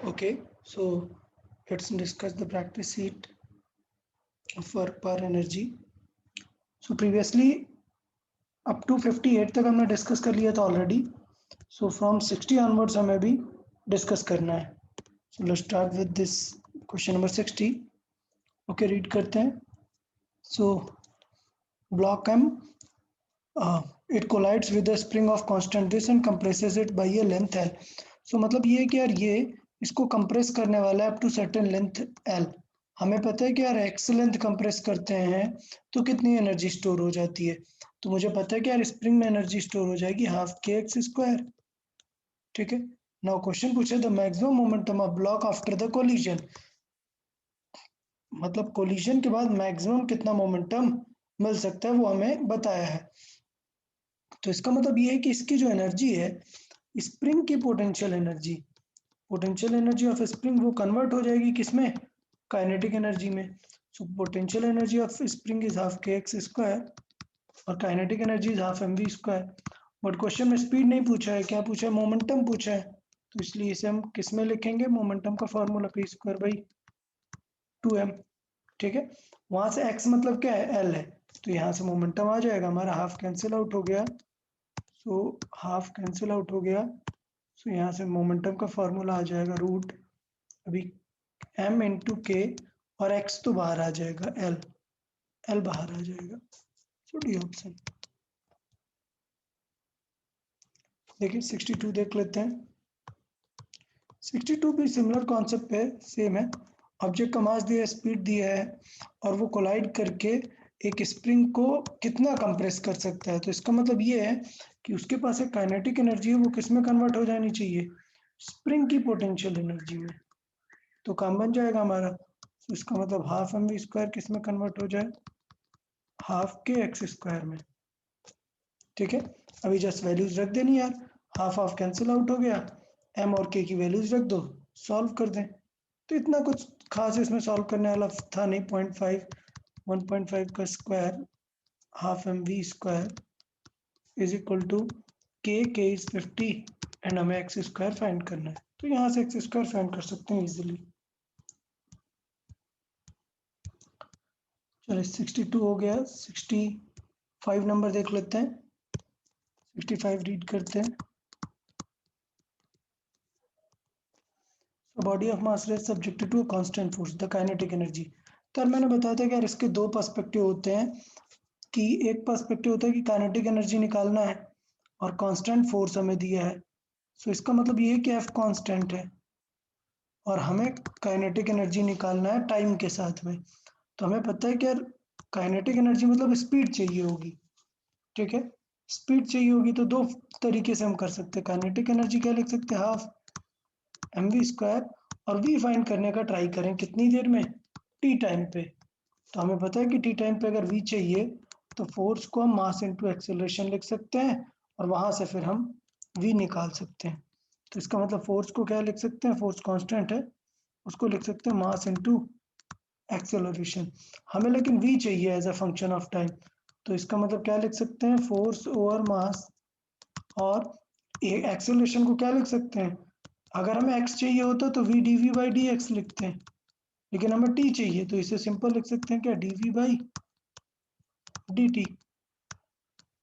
Okay, so let's discuss the practice sheet for per energy. So previously up to 58 तक हमने discuss कर लिया था ऑलरेडी. So from 60 onwards हमें भी डिस्कस करना है. So let's start with this question number 60. Okay, read करते हैं. So block M, it collides with a spring of constant this and compresses it by a length L. So मतलब ये है कि यार ये इसको कंप्रेस करने वाला है up to certain length L. हमें पता है कि यार x लेंथ कंप्रेस करते हैं तो कितनी एनर्जी स्टोर हो जाती है. तो मुझे पता है कि यार स्प्रिंग में एनर्जी स्टोर हो जाएगी हाफ के एक्स स्क्वायर. ठीक है. नाउ क्वेश्चन पूछे the maximum momentum of block after the collision. मतलब कोलिजन के बाद मैक्सिमम कितना मोमेंटम मिल सकता है वो हमें बताया है. तो इसका मतलब ये है कि इसकी जो एनर्जी है स्प्रिंग की पोटेंशियल एनर्जी ऑफ स्प्रिंग वो कन्वर्ट हो जाएगी किसमें, काइनेटिक एनर्जी में. So potential energy of spring is half k x square और kinetic energy is half M we square. But question में स्पीड नहीं पूछा है, क्या पूछा है, मोमेंटम पूछा है. तो इसलिए इसे हम किस में लिखेंगे, मोमेंटम का formula P square by 2m. ठीक है. वहां से x मतलब क्या है, l है. तो यहाँ से मोमेंटम आ जाएगा हमारा, हाफ कैंसिल आउट हो गया. सो हाफ कैंसिल आउट हो गया. सो यहाँ से मोमेंटम का फॉर्मूला आ जाएगा रूट अभी m इंटू के और x तो बाहर आ जाएगा, l बाहर आ जाएगा. सो डी ऑप्शन. देखिए 62 देख लेते हैं. 62 भी सिमिलर कॉन्सेप्ट है, सेम है. ऑब्जेक्ट का मास दिया है, स्पीड दिया है और वो कोलाइड करके एक स्प्रिंग को कितना कंप्रेस कर सकता है. तो इसका मतलब ये है कि उसके पास एक काइनेटिक एनर्जी है, वो किस में कन्वर्ट हो जानी चाहिए, स्प्रिंग की पोटेंशियल एनर्जी में. तो काम बन जाएगा हमारा. तो इसका मतलब हाफ एम वी स्क्वायर किस में कन्वर्ट हो जाए, हाफ के एक्स स्क्वायर में. ठीक है. अभी जस्ट वैल्यूज रख देनी यार, हाफ हाफ कैंसिल आउट हो गया, m और k की वैल्यूज रख दो, सॉल्व कर दें. तो इतना कुछ खास इसमें सॉल्व करने वाला था नहीं. 0.5 1.5 का square half M we square is equal to k is 50 and हमें एक्स स्क्वायर फाइंड करना है. तो यहाँ से एक्स स्क्वायर फाइंड कर सकते हैं इजीली. चलिए 62 हो गया. 65 नंबर देख लेते हैं. 65 रीड करते हैं. Body of mass rest subjected to constant force the kinetic energy. तो मैंने बताया था कि यार इसके दो पर्सपेक्टिव होते हैं, कि एक पर्सपेक्टिव होता है कि काइनेटिक एनर्जी निकालना है और कांस्टेंट फोर्स हमें दिया है. सो इसका मतलब ये है कि एफ कांस्टेंट है और हमें काइनेटिक एनर्जी निकालना है टाइम के साथ में. तो हमें पता है कि यार काइनेटिक एनर्जी मतलब स्पीड चाहिए होगी. ठीक है. स्पीड चाहिए होगी तो दो तरीके से हम कर सकते हैं. काइनेटिक एनर्जी क्या लिख सकते हैं, हाफ एम वी स्क्वायर, और वी फाइंड करने का ट्राई करें कितनी देर में, टी टाइम पे. तो हमें पता है कि टी टाइम पे अगर वी चाहिए तो फोर्स को हम मास इनटू एक्सेलरेशन लिख सकते हैं और वहां से फिर हम वी निकाल सकते हैं. तो इसका मतलब फोर्स को क्या लिख सकते हैं, फोर्स कांस्टेंट है, उसको लिख सकते हैं मास इनटू एक्सेलरेशन. हमें लेकिन वी चाहिए as a function of time. तो इसका मतलब क्या लिख सकते हैं, फोर्स ओवर मास, और एक्सेलरेशन को क्या लिख सकते हैं, अगर हमें x चाहिए होता तो v dv by D x लिखते हैं, लेकिन हमें t चाहिए तो इसे सिंपल लिख सकते हैं क्या, dv बाई dt.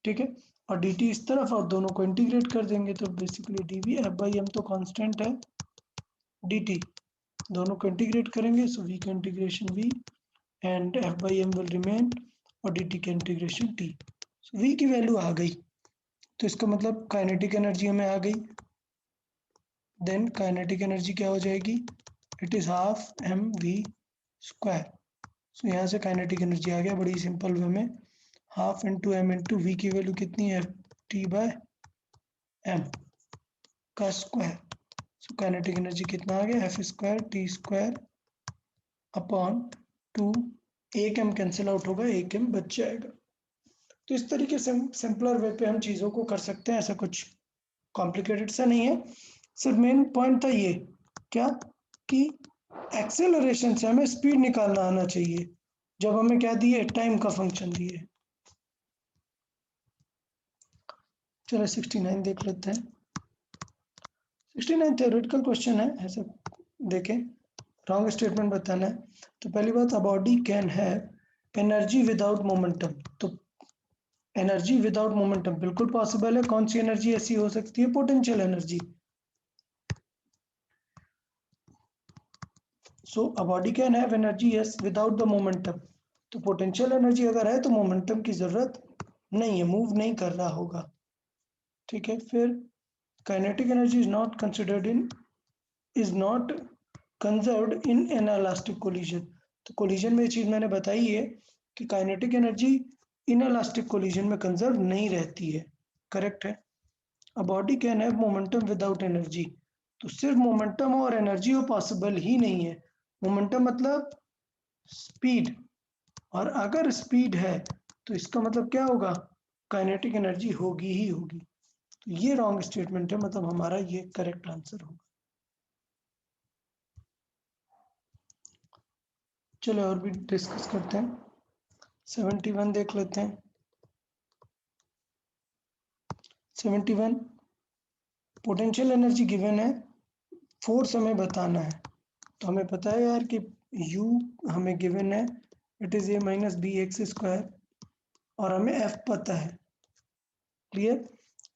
ठीक है. और dt इस तरफ और दोनों को इंटीग्रेट कर देंगे तो basically dv f by m तो कांस्टेंट है, dt दोनों को इंटीग्रेट करेंगे सो v का integration v and f by m will remain और dt का इंटीग्रेशन t. सो v की वैल्यू आ गई. तो इसका मतलब काइनेटिक एनर्जी हमें आ गई. देन काइनेटिक एनर्जी क्या हो जाएगी, it is half M we square. So यहाँ से काइनेटिक एनर्जी आ गया बड़ी सिंपल वे में, half into m into v की वैल्यू कितनी है, टी बाय एम का स्क्वायर. सो काइनेटिक एनर्जी कितना आ गया, f square t square upon 2. एक एम कैंसिल आउट होगा, एक एम बच जाएगा. तो इस तरीके से सिंपलर वे पे हम चीज़ों को कर सकते हैं, ऐसा कुछ कॉम्प्लिकेटेड सा नहीं है. सिर्फ मेन पॉइंट था ये, क्या कि एक्सेलरेशन से हमें स्पीड निकालना आना चाहिए जब हमें क्या दिए, टाइम का फंक्शन दिए. चलो 69 देख लेते हैं. 69 थ्योरेटिकल क्वेश्चन है, ऐसा देखें, रॉन्ग स्टेटमेंट बताना है। तो पहली बात, a body can have energy without momentum. तो एनर्जी विदाउट मोमेंटम बिल्कुल पॉसिबल है। कौन सी एनर्जी ऐसी हो सकती है? Potential energy. So a body can have energy yes without the momentum. तो पोटेंशियल एनर्जी अगर है तो मोमेंटम की जरूरत नहीं है, मूव नहीं कर रहा होगा। ठीक है, फिर kinetic energy is not conserved in an elastic collision. तो कोलिजन में ये चीज मैंने बताई है कि kinetic energy in elastic collision में कंजर्व नहीं रहती है। करेक्ट है। A body can have momentum without energy. तो सिर्फ मोमेंटम और एनर्जी वो पॉसिबल ही नहीं है। मोमेंटम मतलब स्पीड, और अगर स्पीड है तो इसका मतलब क्या होगा? काइनेटिक एनर्जी होगी ही होगी। तो ये रॉन्ग स्टेटमेंट है, मतलब हमारा ये करेक्ट आंसर होगा। चलो और भी डिस्कस करते हैं। 71 देख लेते हैं। 71, पोटेंशियल एनर्जी गिवन है, फोर्स हमें बताना है। तो हमें पता है यार कि u हमें गिवन है, it is a minus b x square, और हमें f पता है। क्लियर?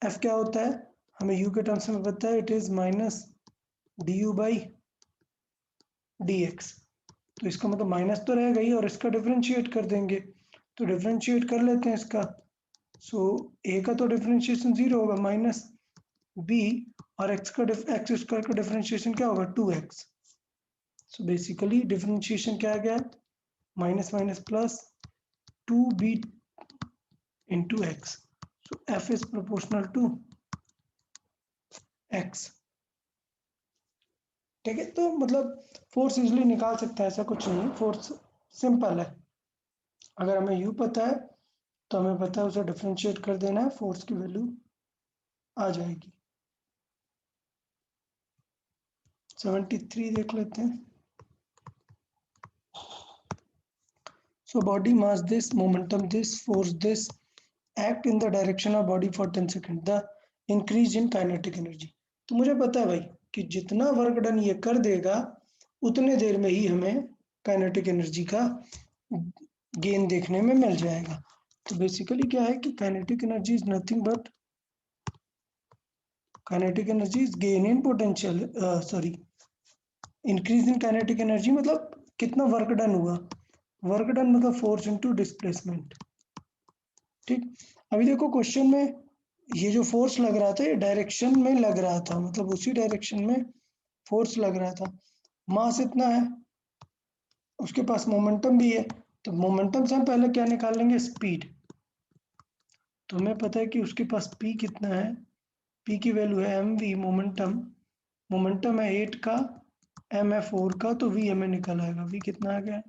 f क्या होता है? हमें u के टर्म्स में पता है, it is minus D you by D x. तो इसका मतलब माइनस तो रहेगा ही, और इसका डिफरेंशिएट कर देंगे। तो डिफरेंशिएट कर लेते हैं इसका। सो a का तो डिफरेंशिएशन 0 होगा, माइनस b, और x स्क्वायर का डिफरेंशिएशन क्या होगा? 2x। सो बेसिकली डिफरेंशिएशन क्या आ गया? Minus minus plus 2b into x. So f is proportional to x. ठीक है, तो मतलब फोर्स इजिली निकाल सकता है, ऐसा कुछ नहीं है, फोर्स सिंपल है। अगर हमें u पता है तो हमें पता है उसे डिफरेंशिएट कर देना है, फोर्स की वैल्यू आ जाएगी। 73 देख लेते हैं। So body mass this, momentum this, force this, act in the direction of body for 10 seconds. The increase in kinetic energy. तो मुझे पता है भाई कि जितना वर्क डन ये कर देगा उतने देर में ही हमें काइनेटिक एनर्जी का गेन देखने में मिल जाएगा। तो बेसिकली क्या है कि kinetic energy is nothing but kinetic energy is gain in potential, sorry, increase in kinetic energy मतलब कितना वर्क डन हुआ। वर्क डन मतलब फोर्स इनटू डिस्प्लेसमेंट। ठीक, अभी देखो क्वेश्चन में ये जो फोर्स लग रहा था ये डायरेक्शन में लग रहा था, मतलब उसी डायरेक्शन में फोर्स लग रहा था। मास इतना है, उसके पास मोमेंटम भी है, तो मोमेंटम से हम पहले क्या निकाल लेंगे? स्पीड। तो हमें पता है कि उसके पास p कितना है, p की वैल्यू है mv, मोमेंटम, मोमेंटम है 8 का, m है 4 का, तो v हमें निकल आएगा। v कितना आ गया?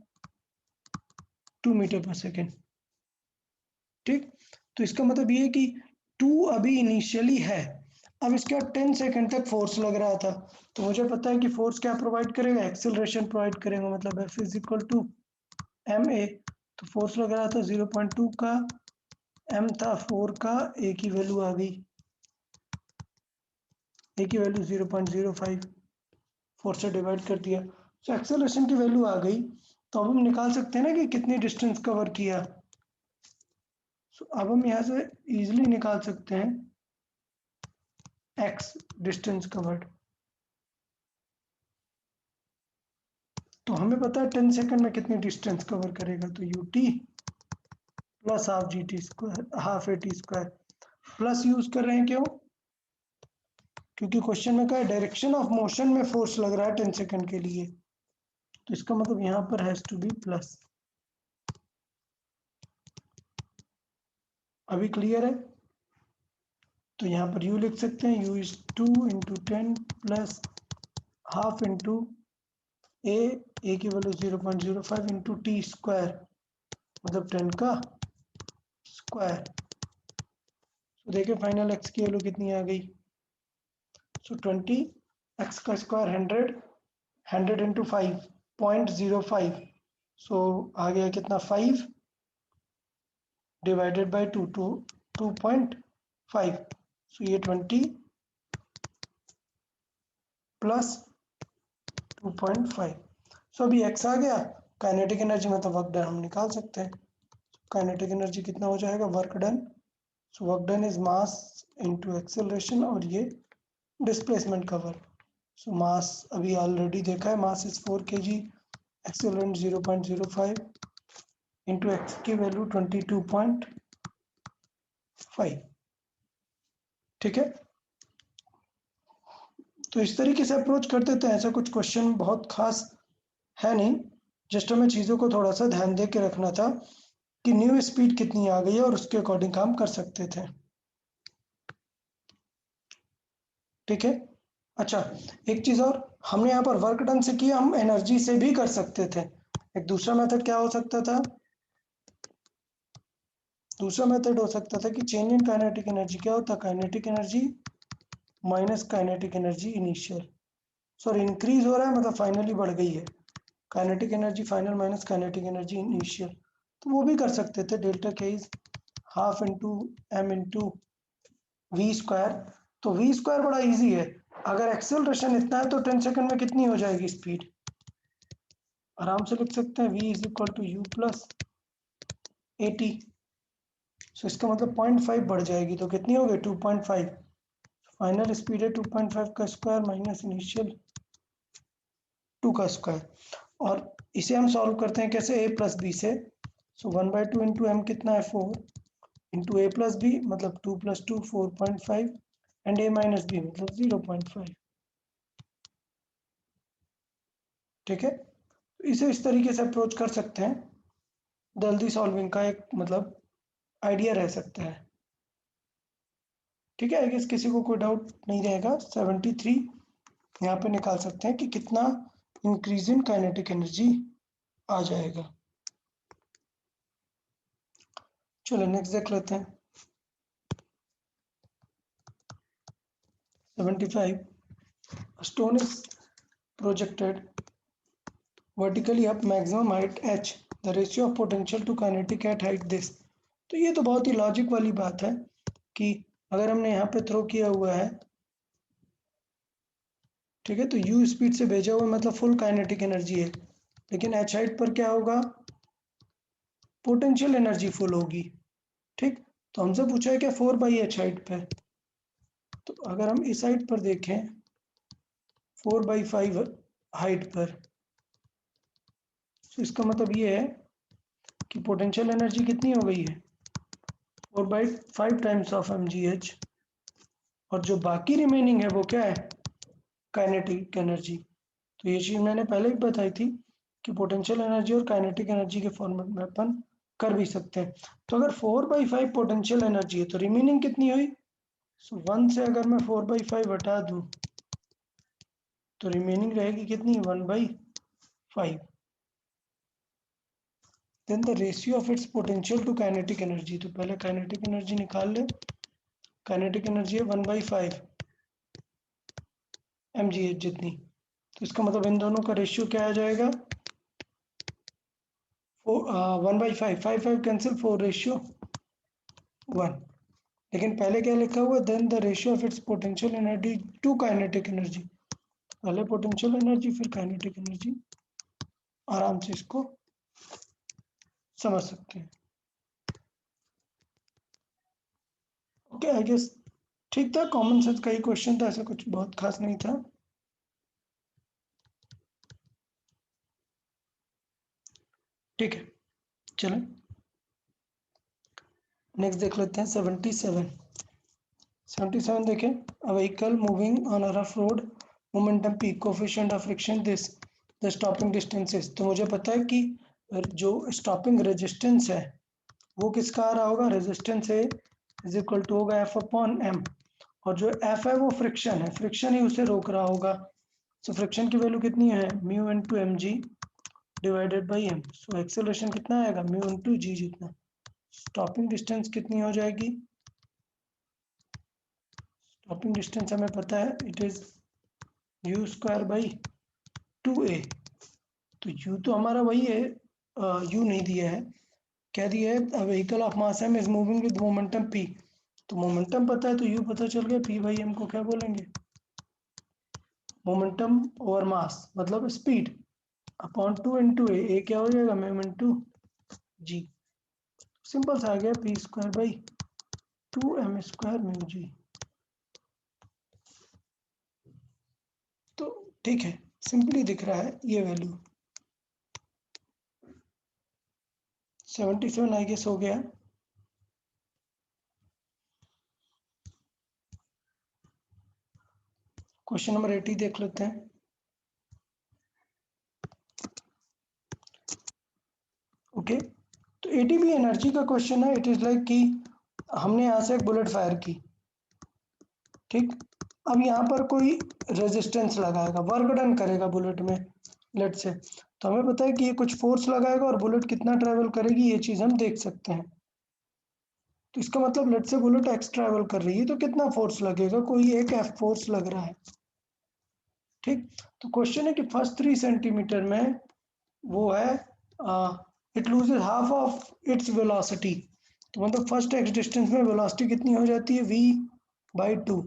2 मीटर पर सेकेंड। ठीक, तो इसका मतलब ये है कि 2 अभी इनिशियली है। अब इसके बाद 10 सेकंड तक फोर्स लग रहा था, तो मुझे पता है कि फोर्स क्या प्रोवाइड करेगा? एक्सेलरेशन प्रोवाइड करेगा, मतलब F is equal to m a. तो फोर्स लग रहा था 0.2 का, m था 4 का, a की वैल्यू आ गई, a की वैल्यू 0.05, 4 से डिवाइड कर दिया, तो एक्सेलरेशन की वैल्यू आ गई। तो अब हम निकाल सकते हैं ना कि कितनी डिस्टेंस कवर किया। सो अब हम यहाँ से इजिली निकाल सकते हैं x डिस्टेंस कवर्ड। तो हमें पता है 10 सेकंड में कितनी डिस्टेंस कवर करेगा, तो ut plus half G T square, half A T square. Plus use कर रहे हैं क्यों? क्योंकि क्वेश्चन में क्या है? डायरेक्शन ऑफ मोशन में फोर्स लग रहा है 10 सेकंड के लिए, तो इसका मतलब यहाँ पर हैज टू बी प्लस। अभी क्लियर है? तो यहाँ पर u लिख सकते हैं, u is 2 into 10 plus half into a की वैल्यू 0.05 इंटू टी स्क्वायर, मतलब 10 का स्क्वायर। तो देखिए फाइनल x की वैल्यू कितनी आ गई? सो 20, x का स्क्वायर 100, 100 इंटू 5, 0.05, सो आ गया कितना? 5 डिवाइडेड बाई 2, 2.5। सो ये 20 प्लस 2.5। सो अभी x आ गया, काइनेटिक एनर्जी मतलब वर्क डन हम निकाल सकते हैं। काइनेटिक एनर्जी कितना हो जाएगा, work done. So work done is mass into acceleration, और ये डिस्प्लेसमेंट का वर्क। सो मास अभी ऑलरेडी देखा है, mass is 4 kg, एक्सेलरेंट 0.05 into x की वैल्यू 22.5। ठीक है, तो इस तरीके से अप्रोच कर देते हैं। ऐसा कुछ क्वेश्चन बहुत खास है नहीं, जस्ट हमें चीज़ों को थोड़ा सा ध्यान दे के रखना था कि न्यू स्पीड कितनी आ गई है और उसके अकॉर्डिंग काम कर सकते थे। ठीक है, अच्छा एक चीज़ और, हमने यहाँ पर वर्क डन से किया, हम एनर्जी से भी कर सकते थे। एक दूसरा मेथड क्या हो सकता था, दूसरा मेथड हो सकता था कि चेंज इन काइनेटिक एनर्जी क्या होता, kinetic energy minus kinetic energy initial. Sorry, increase हो रहा है मतलब फाइनली बढ़ गई है, kinetic energy final minus kinetic energy initial. तो वो भी कर सकते थे, delta k is half into m into v square. तो वी स्क्वायर बड़ा इजी है, अगर एक्सेलरेशन इतना है तो 10 सेकंड में कितनी हो जाएगी स्पीड, आराम से लिख सकते हैं, v is equal to u plus 80। So इसका मतलब 0.5 बढ़ जाएगी, तो कितनी हो गई 2.5। फाइनल स्पीड है 2.5 का स्क्वायर माइनस इनिशियल 2 का स्क्वायर। और इसे हम सॉल्व करते हैं कैसे, a प्लस बी से। सो 1/2 इंटू एम कितना है 4 इंटू ए प्लस बी मतलब 2 + 2 4.5 एंड a माइनस बी मतलब 0.5। ठीक है, तो इसे इस तरीके से अप्रोच कर सकते हैं, जल्दी सॉल्विंग का एक मतलब आइडिया रह सकता है। ठीक है, आई गेस किसी को कोई डाउट नहीं रहेगा। 73 यहाँ पे निकाल सकते हैं कि कितना इंक्रीज इन काइनेटिक एनर्जी आ जाएगा। चलो नेक्स्ट देख लेते हैं। 75, stone is projected vertically up maximum height h, the ratio of potential to kinetic at height this. तो ये तो बहुत ही लॉजिक वाली बात है कि अगर हमने यहाँ पे थ्रो किया हुआ है, ठीक है, तो u स्पीड से भेजा हुआ मतलब फुल काइनेटिक एनर्जी है, लेकिन h हाइट पर क्या होगा, पोटेंशियल एनर्जी फुल होगी। ठीक, तो हमसे पूछा है क्या 4/h हाइट पे, तो अगर हम इस हाइट पर देखें 4/5 हाइट पर, तो इसका मतलब ये है कि पोटेंशियल एनर्जी कितनी हो गई है 4/5 टाइम्स ऑफ mgh, और जो बाकी रिमेनिंग है वो क्या है, काइनेटिक एनर्जी। तो ये चीज़ मैंने पहले भी बताई थी कि पोटेंशियल एनर्जी और काइनेटिक एनर्जी के फॉर्मेट में अपन कर भी सकते हैं। तो अगर 4/5 पोटेंशियल एनर्जी है तो रिमेनिंग कितनी हुई, सो 1 से अगर मैं 4/5 हटा दूं तो रिमेनिंग रहेगी कितनी 1/5। Then the ratio of its potential to kinetic energy, तो पहले काइनेटिक एनर्जी निकाल ले, काइनेटिक एनर्जी है 1/5 mgh जितनी, तो इसका मतलब इन दोनों का रेशियो क्या आ जाएगा 1/5, 5 कैंसिल 4:1। लेकिन पहले क्या लिखा हुआ है, then the ratio of its potential energy to kinetic energy, पहले पोटेंशियल एनर्जी फिर काइनेटिक एनर्जी, आराम से इसको समझ सकते हैं। ओके, आई गेस ठीक था, कॉमन सेंस का ही क्वेश्चन था, ऐसा कुछ बहुत खास नहीं था। ठीक है, चलें नेक्स्ट देख लेते हैं 77 देखें, a vehicle moving on a rough road, momentum P, coefficient of friction this, the stopping distances. तो मुझे पता है कि जो स्टॉपिंग रेजिस्टेंस है वो किसका आ रहा होगा, resistance a is equal to होगा F/m, और जो F है वो फ्रिक्शन है, फ्रिक्शन ही उसे रोक रहा होगा। सो फ्रिक्शन की वैल्यू कितनी है mu into mg divided by m। So acceleration कितना आएगा म्यू इनटू g जितना। स्टॉपिंग डिस्टेंस कितनी हो जाएगी, स्टॉपिंग डिस्टेंस हमें पता है it is u square by 2a। तो u तो हमारा वही है, u नहीं दिया है, क्या दिया है, vehicle of mass m is moving with momentum p। तो मोमेंटम पता है तो u पता चल गया, p/m को क्या बोलेंगे मोमेंटम ओवर मास मतलब स्पीड अपॉन 2 इंटू ए क्या हो जाएगा m इंटू जी। सिंपल सा आ गया p square by 2m square mu g. तो ठीक है, सिंपली दिख रहा है ये वैल्यू 77 आई गेस हो गया। क्वेश्चन नंबर 80 देख लेते हैं। ओके, तो 80 भी एनर्जी का क्वेश्चन है। इट इज लाइक कि हमने यहाँ से एक बुलेट फायर की, ठीक। अब यहाँ पर कोई रेजिस्टेंस लगाएगा, वर्क डन करेगा बुलेट में लेट से, तो हमें पता है कि ये कुछ फोर्स लगाएगा और बुलेट कितना ट्रेवल करेगी ये चीज हम देख सकते हैं। तो इसका मतलब लेट से बुलेट एक्स ट्रेवल कर रही है तो कितना फोर्स लगेगा, कोई एक एफ फोर्स लग रहा है, ठीक। तो क्वेश्चन है कि फर्स्ट 3 सेंटीमीटर में वो है it loses half of its velocity. तो मतलब फर्स्ट एक्स डिस्टेंस में वेलोसिटी कितनी हो जाती है v/2।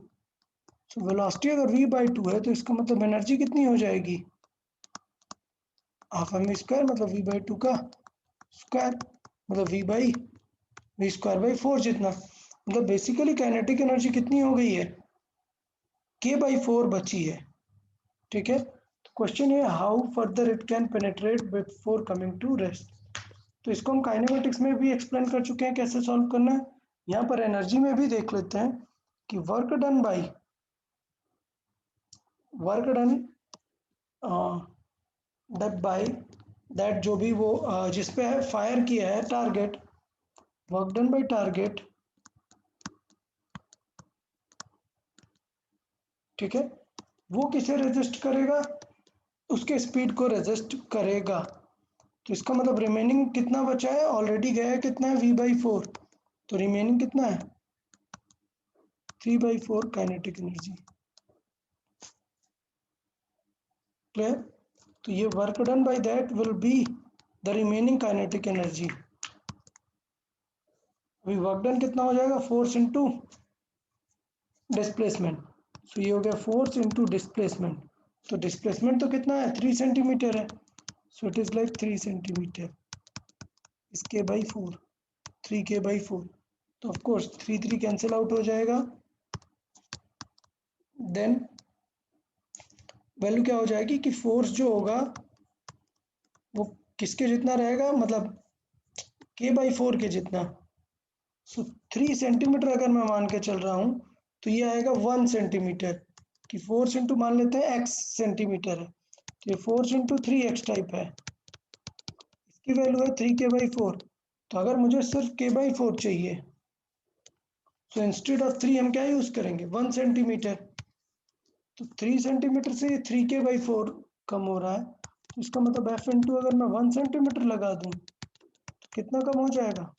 तो वेलोसिटी अगर v/2 है तो इसका मतलब एनर्जी कितनी हो जाएगी, हाफ एम स्क्वायर मतलब v/2 का स्क्वायर मतलब v स्क्वायर बाई 4 जितना। मतलब बेसिकली काइनेटिक एनर्जी कितनी हो गई है, k/4 बची है, ठीक है। तो क्वेश्चन है how further it can penetrate before coming to rest. तो इसको हम काइनेमेटिक्स में भी एक्सप्लेन कर चुके हैं कैसे सॉल्व करना है। यहाँ पर एनर्जी में भी देख लेते हैं कि वर्क डन बाय दैट, जो भी वो जिस पे है फायर किया है target, work done by target, ठीक है, वो किसे रेजिस्ट करेगा, उसके स्पीड को रेजिस्ट करेगा। तो इसका मतलब रिमेनिंग कितना बचा है, ऑलरेडी गया है कितना है v/4, तो रिमेनिंग कितना है 3/4 काइनेटिक एनर्जी। क्लियर। तो ये work done by that will be the remaining kinetic energy. अभी वर्क डन कितना हो जाएगा, फोर्स इंटू डिस्प्लेसमेंट। सो ये हो गया फोर्स इंटू डिस्प्लेसमेंट। तो डिस्प्लेसमेंट तो कितना है 3 सेंटीमीटर है, so it is like 3 centimetre इसके बाई 4, 3k/4। तो ऑफ कोर्स 3 कैंसिल आउट हो जाएगा, देन वैल्यू क्या हो जाएगी कि फोर्स जो होगा वो किसके जितना रहेगा, मतलब k/4 के जितना। सो 3 सेंटीमीटर अगर मैं मान के चल रहा हूँ तो ये आएगा 1 सेंटीमीटर कि फोर्स इंटू मान लेते हैं x सेंटीमीटर है, तो ये फोर्स इंटू 3x टाइप है, इसकी वैल्यू है 3k/4। तो अगर मुझे सिर्फ k/4 चाहिए तो इंस्टेड ऑफ 3 हम क्या यूज करेंगे 1 सेंटीमीटर। तो 3 सेंटीमीटर से ये 3k/4 कम हो रहा है, तो इसका मतलब एफ इंटू अगर मैं 1 सेंटीमीटर लगा दूं तो कितना कम हो जाएगा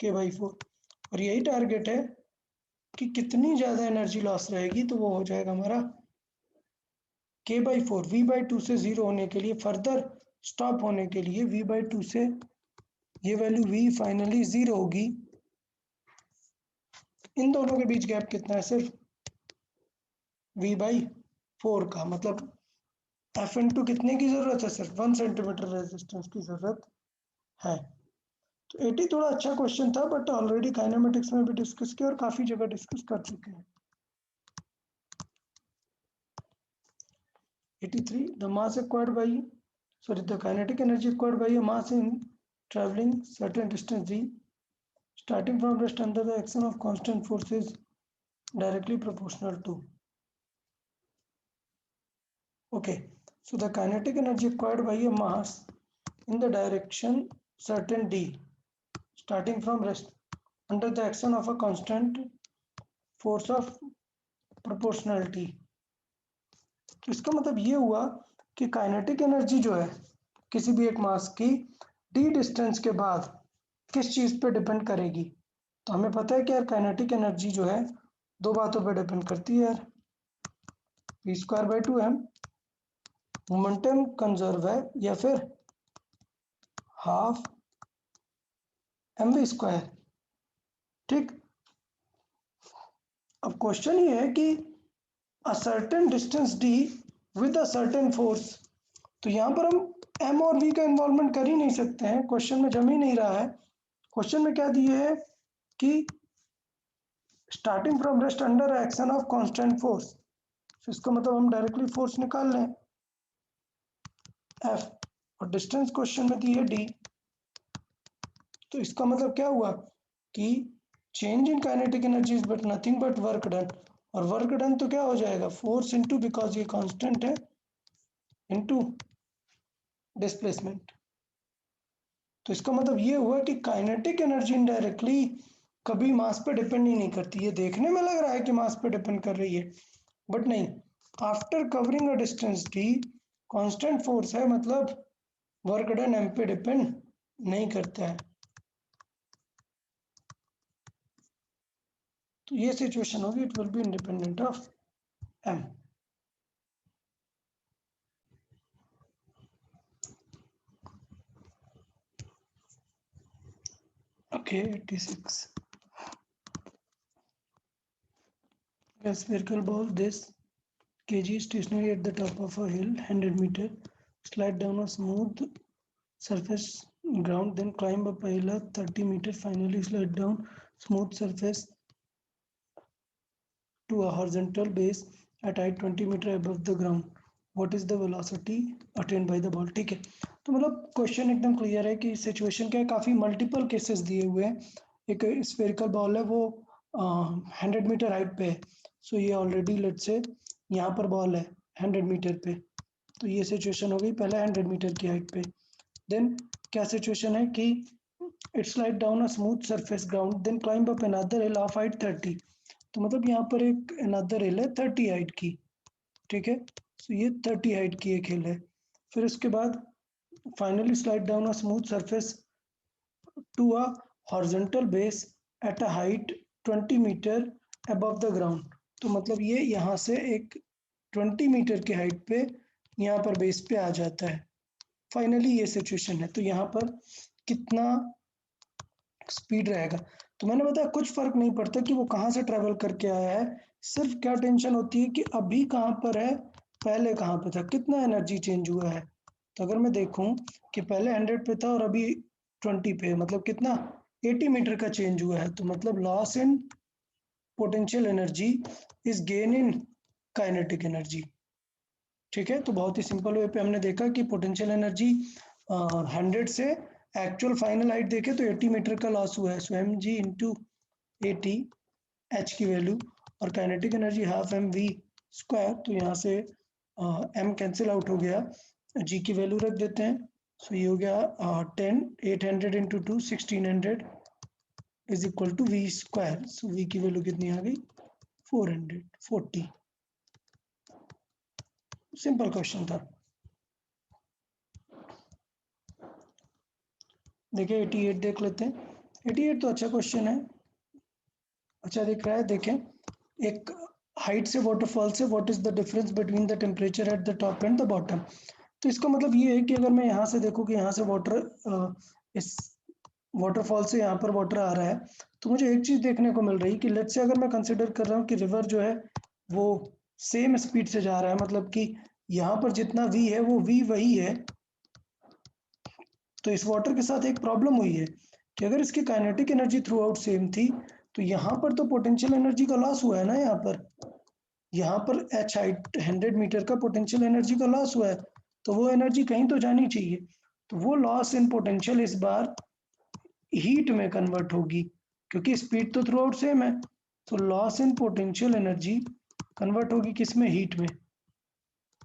k/4। और यही टारगेट है कि कितनी ज़्यादा एनर्जी लॉस रहेगी तो वो हो जाएगा हमारा k/4। v/2 से ज़ीरो होने के लिए, फर्दर स्टॉप होने के लिए v/2 से ये वैल्यू v फाइनली ज़ीरो होगी। इन दोनों के बीच गैप कितना है, सिर्फ v/4 का, मतलब एफ इंटू कितने की ज़रूरत है, सिर्फ 1 सेंटीमीटर रेजिस्टेंस की ज़रूरत है। तो 80 थोड़ा अच्छा क्वेश्चन था, बट ऑलरेडी काइनेमेटिक्स में भी डिस्कस किया और काफ़ी जगह डिस्कस कर चुके हैं। 83 the mass acquired by, sorry, the kinetic energy acquired by a mass in traveling certain distance d starting from rest under the action of constant force is directly proportional to, okay, so the kinetic energy acquired by a mass in the direction certain d starting from rest under the action of a constant force of proportionality। तो इसका मतलब ये हुआ कि kinetic energy जो है किसी भी एक मास की डी डिस्टेंस के बाद किस चीज़ पे डिपेंड करेगी। तो हमें पता है कि यार काइनेटिक एनर्जी जो है दो बातों पे डिपेंड करती है यार, v²/2m मोमेंटम कंजर्व है या फिर हाफ mv², ठीक। अब क्वेश्चन ये है कि a certain distance D with a certain force. तो यहाँ पर हम एम और वी का इन्वॉल्वमेंट कर ही नहीं सकते हैं, क्वेश्चन में जम ही नहीं रहा है। क्वेश्चन में क्या दिए है कि starting from rest under action of constant force. इसका मतलब हम डायरेक्टली फोर्स निकाल लें एफ, और डिस्टेंस क्वेश्चन में दी है डी। तो इसका मतलब क्या हुआ कि change in kinetic energy is but nothing but work done, और वर्क डन तो क्या हो जाएगा फोर्स इनटू, बिकॉज ये कांस्टेंट है, इनटू डिस्प्लेसमेंट। तो इसका मतलब ये हुआ कि काइनेटिक एनर्जी इनडायरेक्टली कभी मास पे डिपेंड ही नहीं करती। ये देखने में लग रहा है कि मास पे डिपेंड कर रही है, बट नहीं। After covering a distance d constant force है, मतलब वर्क डन एम पे डिपेंड नहीं करता है। तो ये सिचुएशन होगी, it will be independent of m. Okay, 86. A spherical ball this kg stationary at the top of a hill 100 meter, slide down a smooth surface ground, then climb up a hill 30 meter, finally slide down smooth surface to a horizontal base at height 20 meter above the ground. What is the velocity attained by the ball? ठीक है, तो मतलब question एकदम clear है कि situation क्या है, काफी मल्टीपल केसेस दिए हुए हैं। एक स्फेरिकल बॉल है, वो 100 मीटर हाइट पे है। सो ये ऑलरेडी लेट से यहाँ पर बॉल है 100 मीटर पे, तो ये सिचुएशन हो गई पहले 100 मीटर की हाइट पे। देन क्या सिचुएशन है कि it slide down a smooth surface ground, then climb up another hill of height 30। तो मतलब यहाँ पर एक अनदर हिल है 30 हाइट की, ठीक है। तो ये 30 हाइट की एक हिल है। फिर उसके बाद finally slide down a smooth surface to a horizontal base at a height 20 metre above the ground. तो मतलब ये यहाँ से एक 20 मीटर की हाइट पे यहाँ पर बेस पे आ जाता है। फाइनली ये सिचुएशन है, तो यहाँ पर कितना स्पीड रहेगा। तो मैंने बताया कुछ फर्क नहीं पड़ता कि वो कहाँ से ट्रेवल करके आया है, सिर्फ क्या टेंशन होती है कि अभी कहाँ पर है, पहले कहाँ पे था, कितना एनर्जी चेंज हुआ है। तो अगर मैं देखूं कि पहले 100 पे था और अभी 20 पे, मतलब कितना 80 मीटर का चेंज हुआ है। तो मतलब loss in potential energy is gain in kinetic energy. ठीक है, तो बहुत ही सिंपल वे पे हमने देखा कि पोटेंशियल एनर्जी 100 से एक्चुअल फाइनल हाइट देखे तो 80 मीटर का लॉस हुआ है, so m g into 80 h की वैल्यू, और kinetic energy half M we square. तो यहाँ से एम कैंसिल आउट हो गया, जी की वैल्यू रख देते हैं। सो ये हो गया 10, 800 into 2 1600 is equal to v square. So v की वैल्यू कितनी आ गई 440। सिंपल क्वेश्चन था। देखिए 88 देख लेते हैं। 88 तो अच्छा क्वेश्चन है, अच्छा दिख रहा है। देखें, एक हाइट से वाटरफॉल से what is the difference between the temperature at the top and the bottom. तो इसका मतलब ये है कि अगर मैं यहाँ से देखूँ कि यहाँ से वाटर, इस वाटरफॉल से यहाँ पर वाटर आ रहा है, तो मुझे एक चीज देखने को मिल रही है कि लेट्स से अगर मैं कंसिडर कर रहा हूँ कि रिवर जो है वो सेम स्पीड से जा रहा है, मतलब कि यहाँ पर जितना वी है वो वी वही है। तो इस वाटर के साथ एक प्रॉब्लम हुई है कि अगर इसकी kinetic energy through out same थी, तो यहाँ पर तो पोटेंशियल एनर्जी का लॉस हुआ है ना। यहाँ पर एच हाइट 100 मीटर का पोटेंशियल एनर्जी का लॉस हुआ है, तो वो एनर्जी कहीं तो जानी चाहिए। तो वो लॉस इन पोटेंशियल इस बार हीट में कन्वर्ट होगी, क्योंकि स्पीड तो थ्रू आउट सेम है। तो loss in potential energy convert होगी किस में, हीट में।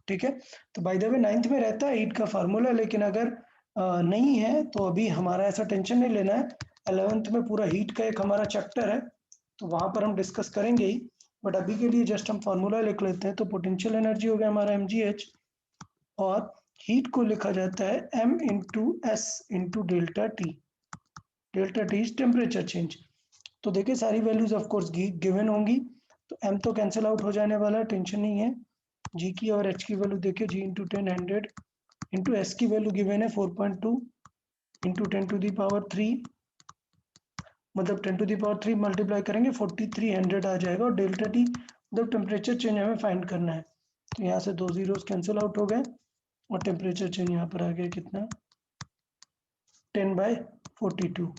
ठीक है, तो बाय द वे 9th में रहता है हीट का फार्मूला, लेकिन अगर नहीं है तो अभी हमारा ऐसा टेंशन नहीं लेना है। 11th में पूरा हीट का एक हमारा चैप्टर है, तो वहां पर हम डिस्कस करेंगे ही, बट अभी के लिए जस्ट हम फार्मूला लिख लेते हैं। तो पोटेंशियल एनर्जी हो गया हमारा mgh, और हीट को लिखा जाता है m into S into delta T. Delta T is temperature change. तो देखिए सारी वैल्यूज ऑफ कोर्स गिवन होंगी, तो m तो कैंसिल आउट हो जाने वाला है, टेंशन नहीं है। g की और h की वैल्यू देखिए, g इंटू 10 100 इंटू एस की वैल्यू गिवन है 4.2 इंटू 10 टू दी पावर 3, मतलब 10 टू दी पावर 3 मल्टीप्लाई करेंगे 4300 आ जाएगा, और डेल्टा टी जब टेम्परेचर चेंज हमें फाइंड करना है। तो यहाँ से 2 जीरोस कैंसिल आउट हो गए और टेम्परेचर चेंज यहाँ पर आ गया कितना 10/42।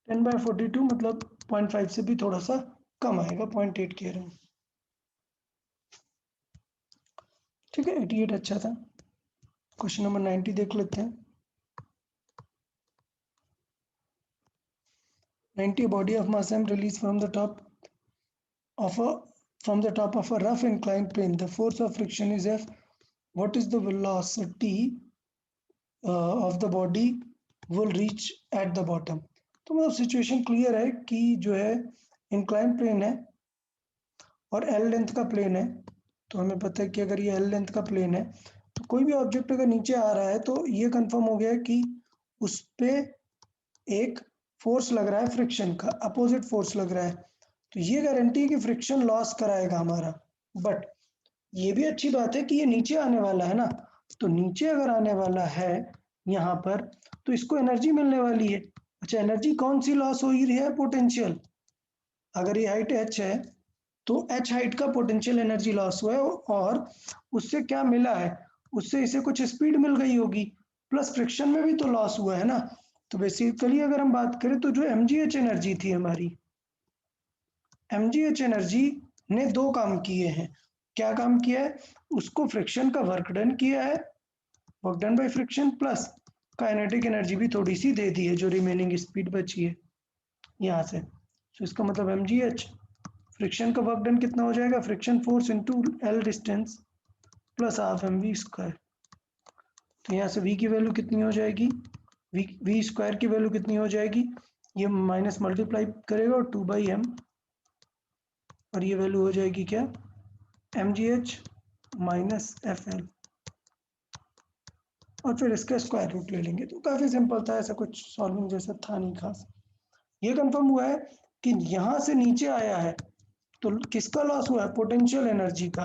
10/42 मतलब 0.5 से भी थोड़ा सा कम आएगा, 0.8 कह रहे हैं। ठीक है, 88 अच्छा था। क्वेश्चन नंबर 90 देख लेते हैं। 90 body of mass m released from the top of a rough inclined plane. The force of friction is F. What is the velocity of the body will reach at the bottom? तो मतलब situation clear है कि जो है incline plane है और L length का plane है। तो हमें पता है कि अगर ये एल लेंथ का प्लेन है तो कोई भी ऑब्जेक्ट अगर नीचे आ रहा है तो ये कंफर्म हो गया कि उस पे एक फोर्स लग रहा है, फ्रिक्शन का अपोजिट फोर्स लग रहा है। तो ये गारंटी है कि फ्रिक्शन लॉस कराएगा हमारा। बट ये भी अच्छी बात है कि ये नीचे आने वाला है ना, तो नीचे अगर आने वाला है यहाँ पर तो इसको एनर्जी मिलने वाली है। अच्छा, एनर्जी कौन सी लॉस हो रही है? पोटेंशियल। अगर ये हाइट h है तो h हाइट का पोटेंशियल एनर्जी लॉस हुआ है और उससे क्या मिला है? उससे इसे कुछ स्पीड मिल गई होगी, प्लस फ्रिक्शन में भी तो लॉस हुआ है ना। तो बेसिकली अगर हम बात करें तो जो mgh एनर्जी थी हमारी, mgh एनर्जी ने दो काम किए हैं। क्या काम किया है? उसको फ्रिक्शन का वर्क डन किया है, work done by friction, plus kinetic energy भी थोड़ी सी दे दी है, जो रिमेनिंग स्पीड बची है यहाँ से। तो इसका मतलब mgh फ्रिक्शन का वर्क डन कितना हो जाएगा? Friction force into L distance plus half mv square. तो यहाँ से v की वैल्यू कितनी हो जाएगी? v स्क्वायर की वैल्यू कितनी हो जाएगी? ये माइनस मल्टीप्लाई करेगा और 2/m और ये वैल्यू हो जाएगी क्या? mgh माइनस fl और फिर इसका स्क्वायर रूट ले लेंगे। तो काफ़ी सिंपल था, ऐसा कुछ सॉल्विंग जैसा था नहीं खास। ये कंफर्म हुआ है कि यहाँ से नीचे आया है तो किसका लॉस हुआ है? पोटेंशियल एनर्जी का।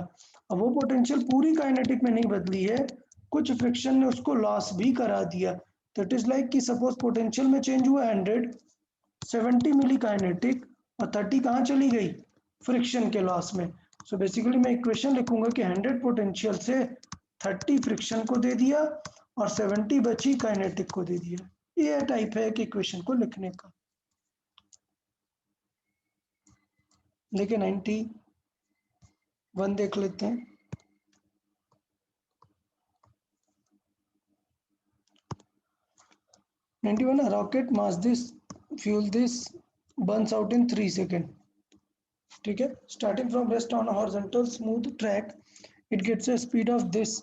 अब वो पोटेंशियल पूरी काइनेटिक में नहीं बदली है, कुछ फ्रिक्शन ने उसको लॉस भी करा दिया। तो इट इज लाइक कि सपोज पोटेंशियल में चेंज हुआ 100, 70 मिली काइनेटिक और 30 कहाँ चली गई? फ्रिक्शन के लॉस में। सो बेसिकली मैं इक्वेशन लिखूंगा कि 100 पोटेंशियल से 30 फ्रिक्शन को दे दिया और 70 बची काइनेटिक को दे दिया। ये टाइप है कि इक्वेशन को लिखने का। देखिए 91 देख लेते हैं। A rocket mass this fuel this burns out in 3 seconds. ठीक है, starting from rest on a horizontal smooth track, it gets a speed of this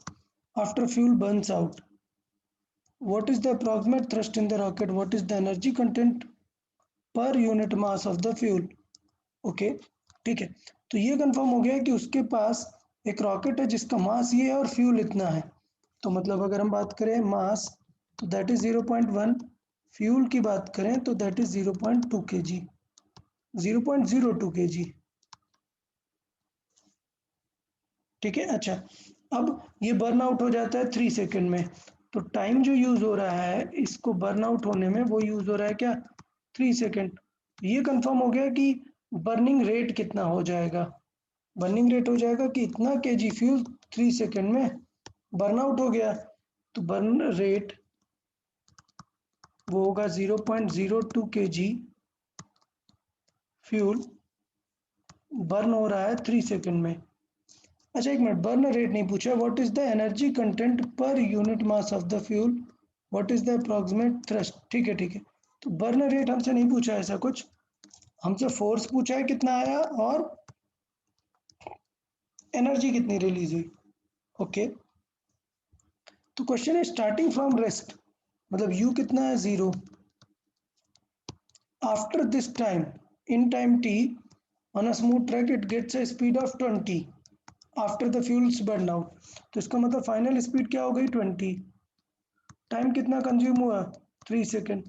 after fuel burns out. What is the approximate thrust in the rocket? What is the energy content per unit mass of the fuel? Okay ठीक है, तो ये confirm हो गया कि उसके पास एक rocket है जिसका मास ये है और फ्यूल इतना है। तो मतलब अगर हम बात करें मास तो दैट इज 0.1, फ्यूल की बात करें तो दैट इज 0.2 kg, 0.02 kg। ठीक है, अच्छा अब ये बर्न आउट हो जाता है 3 सेकंड में। तो टाइम जो यूज हो रहा है इसको बर्न आउट होने में वो यूज हो रहा है क्या? 3 सेकंड। ये कंफर्म हो गया कि बर्निंग रेट कितना हो जाएगा? बर्निंग रेट हो जाएगा कि इतना केजी फ्यूल 3 सेकंड में बर्न आउट हो गया। तो बर्न रेट वो होगा 0.02 kg फ्यूल बर्न हो रहा है 3 सेकंड में। अच्छा एक मिनट, बर्न रेट नहीं पूछा, what is the energy content पर unit mass of the fuel, what is the approximate thrust. ठीक है ठीक है, तो बर्न रेट हमसे नहीं पूछा ऐसा कुछ, हमसे फोर्स पूछा है कितना आया और एनर्जी कितनी रिलीज हुई। ओके, तो क्वेश्चन है स्टार्टिंग फ्रॉम रेस्ट, मतलब यू कितना है? 0। After this time, in time t on a smooth track it gets a speed of 20 after the fuels burn out। तो इसका मतलब फाइनल स्पीड क्या हो गई? 20। टाइम कितना कंज्यूम हुआ? 3 सेकेंड।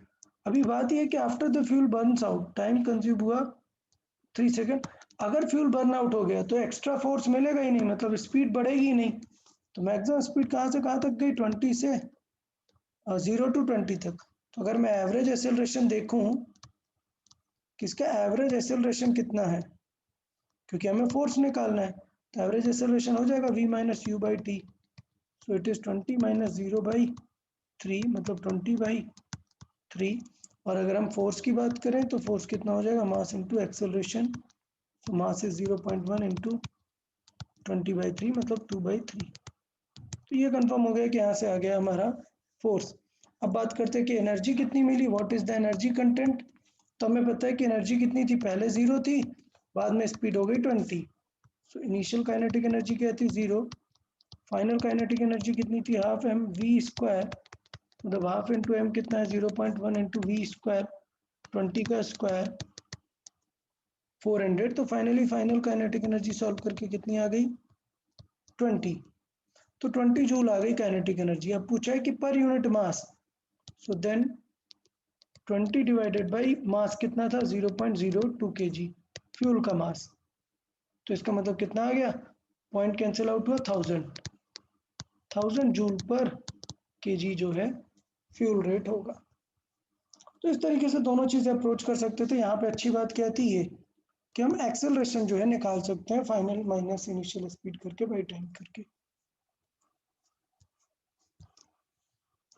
अभी बात यह है कि after the fuel Burns out time consume हुआ 3 सेकेंड। अगर फ्यूल बर्न आउट हो गया तो एक्स्ट्रा फोर्स मिलेगा ही नहीं, मतलब स्पीड बढ़ेगी ही नहीं। तो मैक्सिमम स्पीड कहाँ से कहाँ तक गई? 20 से 0 to 20 तक। तो अगर मैं एवरेज एक्सेलरेशन देखूं, किसका एवरेज एक्सेलरेशन कितना है? क्योंकि हमें फोर्स निकालना है। तो एवरेज एक्सेलरेशन हो जाएगा v minus you by T. So it is 20 minus 0/3 मतलब 20/3। और अगर हम फोर्स की बात करें तो फोर्स कितना हो जाएगा, मास इंटू एक्सेलरेशन। तो मास इज 0.1 इंटू 20/3 मतलब 2/3। तो ये कंफर्म हो गया कि यहाँ से आ गया हमारा फोर्स। अब बात करते हैं कि एनर्जी कितनी मिली, what is the energy content. तो हमें पता है कि एनर्जी कितनी थी, पहले 0 थी, बाद में स्पीड हो गई 20। सो इनिशियल काइनेटिक एनर्जी क्या थी, 0। फाइनल काइनेटिक एनर्जी कितनी थी, हाफ एम वी स्क्वायर, मतलब हाफ इंटू एम कितना है 0.1 इंटू वी स्क्वायर, 20 का स्क्वायर 400। तो फाइनल काइनेटिक एनर्जी सॉल्व करके कितनी आ गई, 20। तो 20 जूल आ गई काइनेटिक एनर्जी। अब पूछा है कि per unit mass, so then 20 divided by mass कितना था, 0.02 kg फ्यूल का मास। तो इसका मतलब कितना आ गया, पॉइंट कैंसिल आउट हुआ, 1000 जूल पर kg जो है फ्यूल रेट होगा। तो इस तरीके से दोनों चीजें अप्रोच कर सकते थे। यहाँ पे अच्छी बात क्या थी ये कि हम एक्सेलरेशन जो है निकाल सकते हैं फाइनल माइनस इनिशियल स्पीड करके बाई टाइम करके।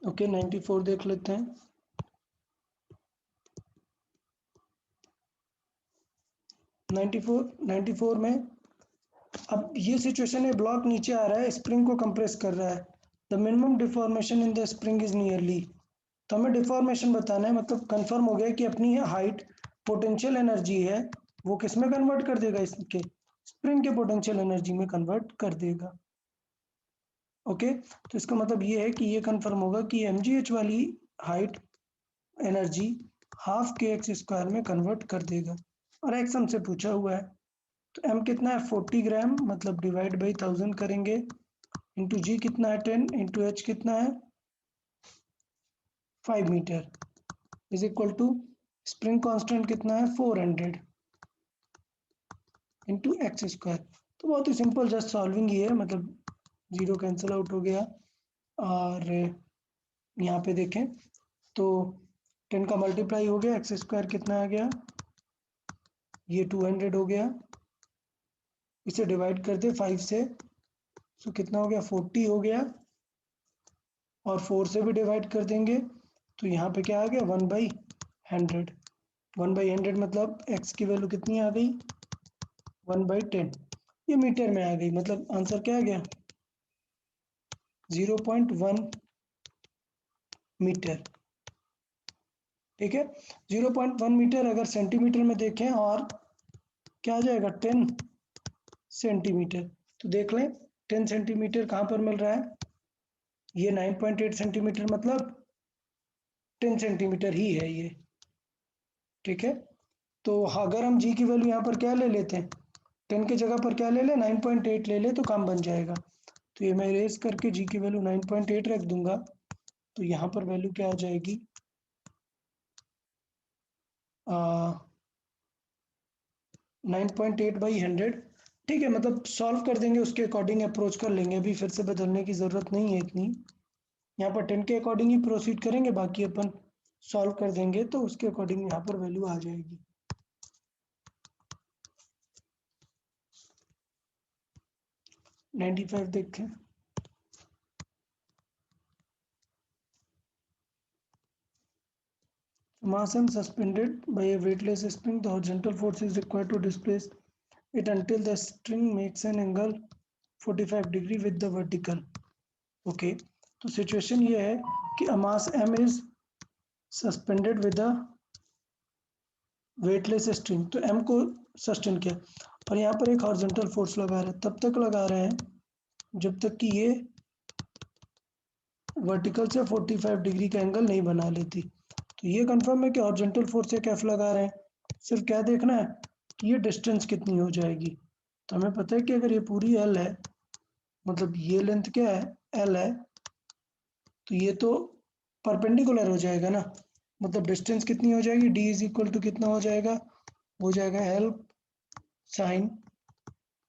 ओके 94 देख लेते हैं। 94 में अब ये सिचुएशन है, ब्लॉक नीचे आ रहा है, स्प्रिंग को कंप्रेस कर रहा है। The minimum deformation in the spring is nearly. तो हमें डिफॉर्मेशन बताना है, मतलब कंफर्म हो गया कि अपनी हाइट पोटेंशियल एनर्जी है वो किस में कन्वर्ट कर देगा, इसके स्प्रिंग के पोटेंशियल एनर्जी में कन्वर्ट कर देगा। ओके तो इसका मतलब ये है कि ये कंफर्म होगा कि mgh वाली height energy half k x square में कन्वर्ट कर देगा। और एक्स हमसे पूछा हुआ है, तो m कितना है 40 ग्राम, मतलब डिवाइड बाई 1000 करेंगे, इंटू जी कितना है 10, इंटू एच कितना है 5 metre, is equal to spring constant कितना है 400 इंटू एक्स स्क्वायर। तो बहुत ही सिंपल, जस्ट सॉल्विंग ही है, मतलब जीरो कैंसिल आउट हो गया। और यहाँ पे देखें तो 10 का मल्टीप्लाई हो गया, एक्स स्क्वायर कितना आ गया, ये 200 हो गया, इसे डिवाइड कर दे 5 से, सो कितना हो गया 40 हो गया, और 4 से भी डिवाइड कर देंगे तो यहाँ पे क्या आ गया 1/100। 1/100 मतलब x की वैल्यू कितनी आ गई 1/10। ये मीटर में आ गई, मतलब आंसर क्या आ गया 0.1 मीटर। ठीक है 0.1 मीटर। अगर सेंटीमीटर में देखें और क्या आ जाएगा 10 सेंटीमीटर। तो देख लें 10 सेंटीमीटर कहाँ पर मिल रहा है, ये 9.8 सेंटीमीटर, मतलब 10 सेंटीमीटर ही है ये। ठीक है तो अगर हम जी की वैल्यू यहाँ पर क्या ले लेते हैं, 10 की जगह पर क्या ले ले 9.8 ले ले तो काम बन जाएगा। तो ये मैं इरेज करके जी की वैल्यू 9.8 रख दूंगा, तो यहाँ पर वैल्यू क्या आ जाएगी 9.8/100। ठीक है, मतलब सॉल्व कर देंगे उसके अकॉर्डिंग अप्रोच कर लेंगे, अभी फिर से बदलने की ज़रूरत नहीं है इतनी। यहाँ पर 10 के अकॉर्डिंग ही प्रोसीड करेंगे, बाकी अपन सॉल्व कर देंगे तो उसके अकॉर्डिंग यहाँ पर वैल्यू आ जाएगी। नाइन्टी फाइव देखें। Mass m suspended by a weightless spring, the horizontal force is required to displace it until the string makes an angle 45 degree with the vertical. Okay, तो सिचुएशन ये है कि a mass m is suspended with a weightless string, तो m को sustain किया और यहाँ पर एक हॉरिजॉन्टल फोर्स लगा रहे हैं, तब तक लगा रहे हैं जब तक कि ये वर्टिकल से 45 डिग्री का एंगल नहीं बना लेती। तो ये कंफर्म है कि हॉरिजॉन्टल फोर्स से कैफ लगा रहे हैं, सिर्फ क्या देखना है कि ये डिस्टेंस कितनी हो जाएगी। तो हमें पता है कि अगर ये पूरी एल है, मतलब ये लेंथ क्या है एल है, तो ये तो परपेंडिकुलर हो जाएगा ना, मतलब डिस्टेंस कितनी हो जाएगी डी इज इक्वल टू कितना हो जाएगा एल साइन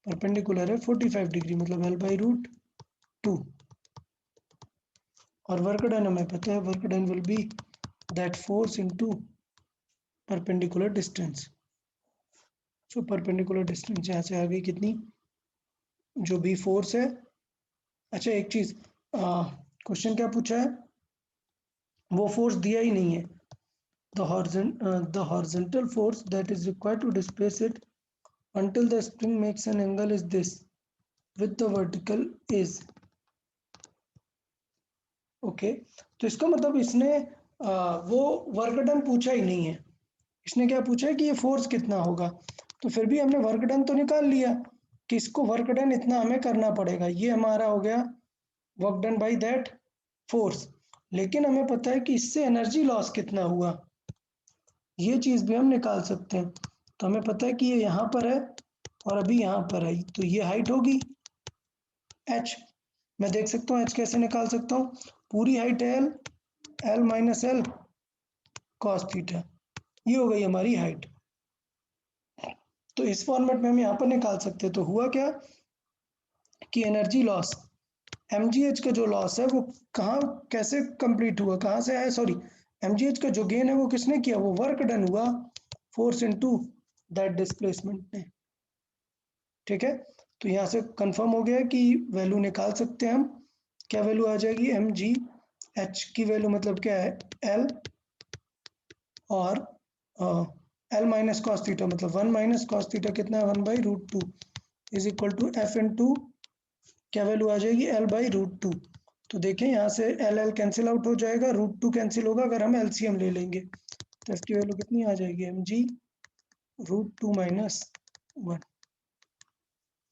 परपेंडिकुलर है 45 डिग्री, मतलब L/√2। और वर्क डन हमें पता है, work done will be that force into perpendicular distance. So perpendicular distance यहाँ से आ गई कितनी, जो बी फोर्स है। अच्छा एक चीज, क्वेश्चन क्या पूछा है, वो फोर्स दिया ही नहीं है। The horizontal force that is required to displace it until the spring makes an angle is this with the vertical is okay। तो इसका मतलब इसने वो वर्क डन पूछा ही नहीं है, इसने क्या पूछा है कि ये फोर्स कितना होगा। तो फिर भी हमने वर्क डन तो निकाल लिया कि इसको वर्क डन इतना हमें करना पड़ेगा, ये हमारा हो गया work done by that force. लेकिन हमें पता है कि इससे एनर्जी लॉस कितना हुआ, ये चीज भी हम निकाल सकते हैं। तो हमें पता है कि ये यहाँ पर है और अभी यहाँ पर है, तो ये हाइट होगी h। मैं देख सकता हूँ h कैसे निकाल सकता हूँ, पूरी हाइट है l, l minus L cos theta, ये हो गई हमारी हाइट। तो इस फॉर्मेट में हम यहाँ पर निकाल सकते हैं। तो हुआ क्या कि एनर्जी लॉस mgh का जो लॉस है वो कहाँ कैसे कंप्लीट हुआ, कहाँ से आया, सॉरी mgh का जो गेन है वो किसने किया, वो वर्क डन हुआ फोर्स इनटू दैट डिस्प्लेसमेंट ने। ठीक है, तो यहाँ से कंफर्म हो गया कि वैल्यू निकाल सकते हैं हम। क्या वैल्यू आ जाएगी, mgh की वैल्यू मतलब क्या है l, और एल माइनस कॉस थीटा मतलब 1 माइनस कॉस थीटा कितना है 1/√2 is equal to f into क्या वैल्यू आ जाएगी l/√2। तो देखें यहाँ से एल एल कैंसिल आउट हो जाएगा, √2 कैंसिल होगा अगर हम एलसीएम ले लेंगे, तो इसकी वैल्यू कितनी आ जाएगी mg√2 माइनस 1,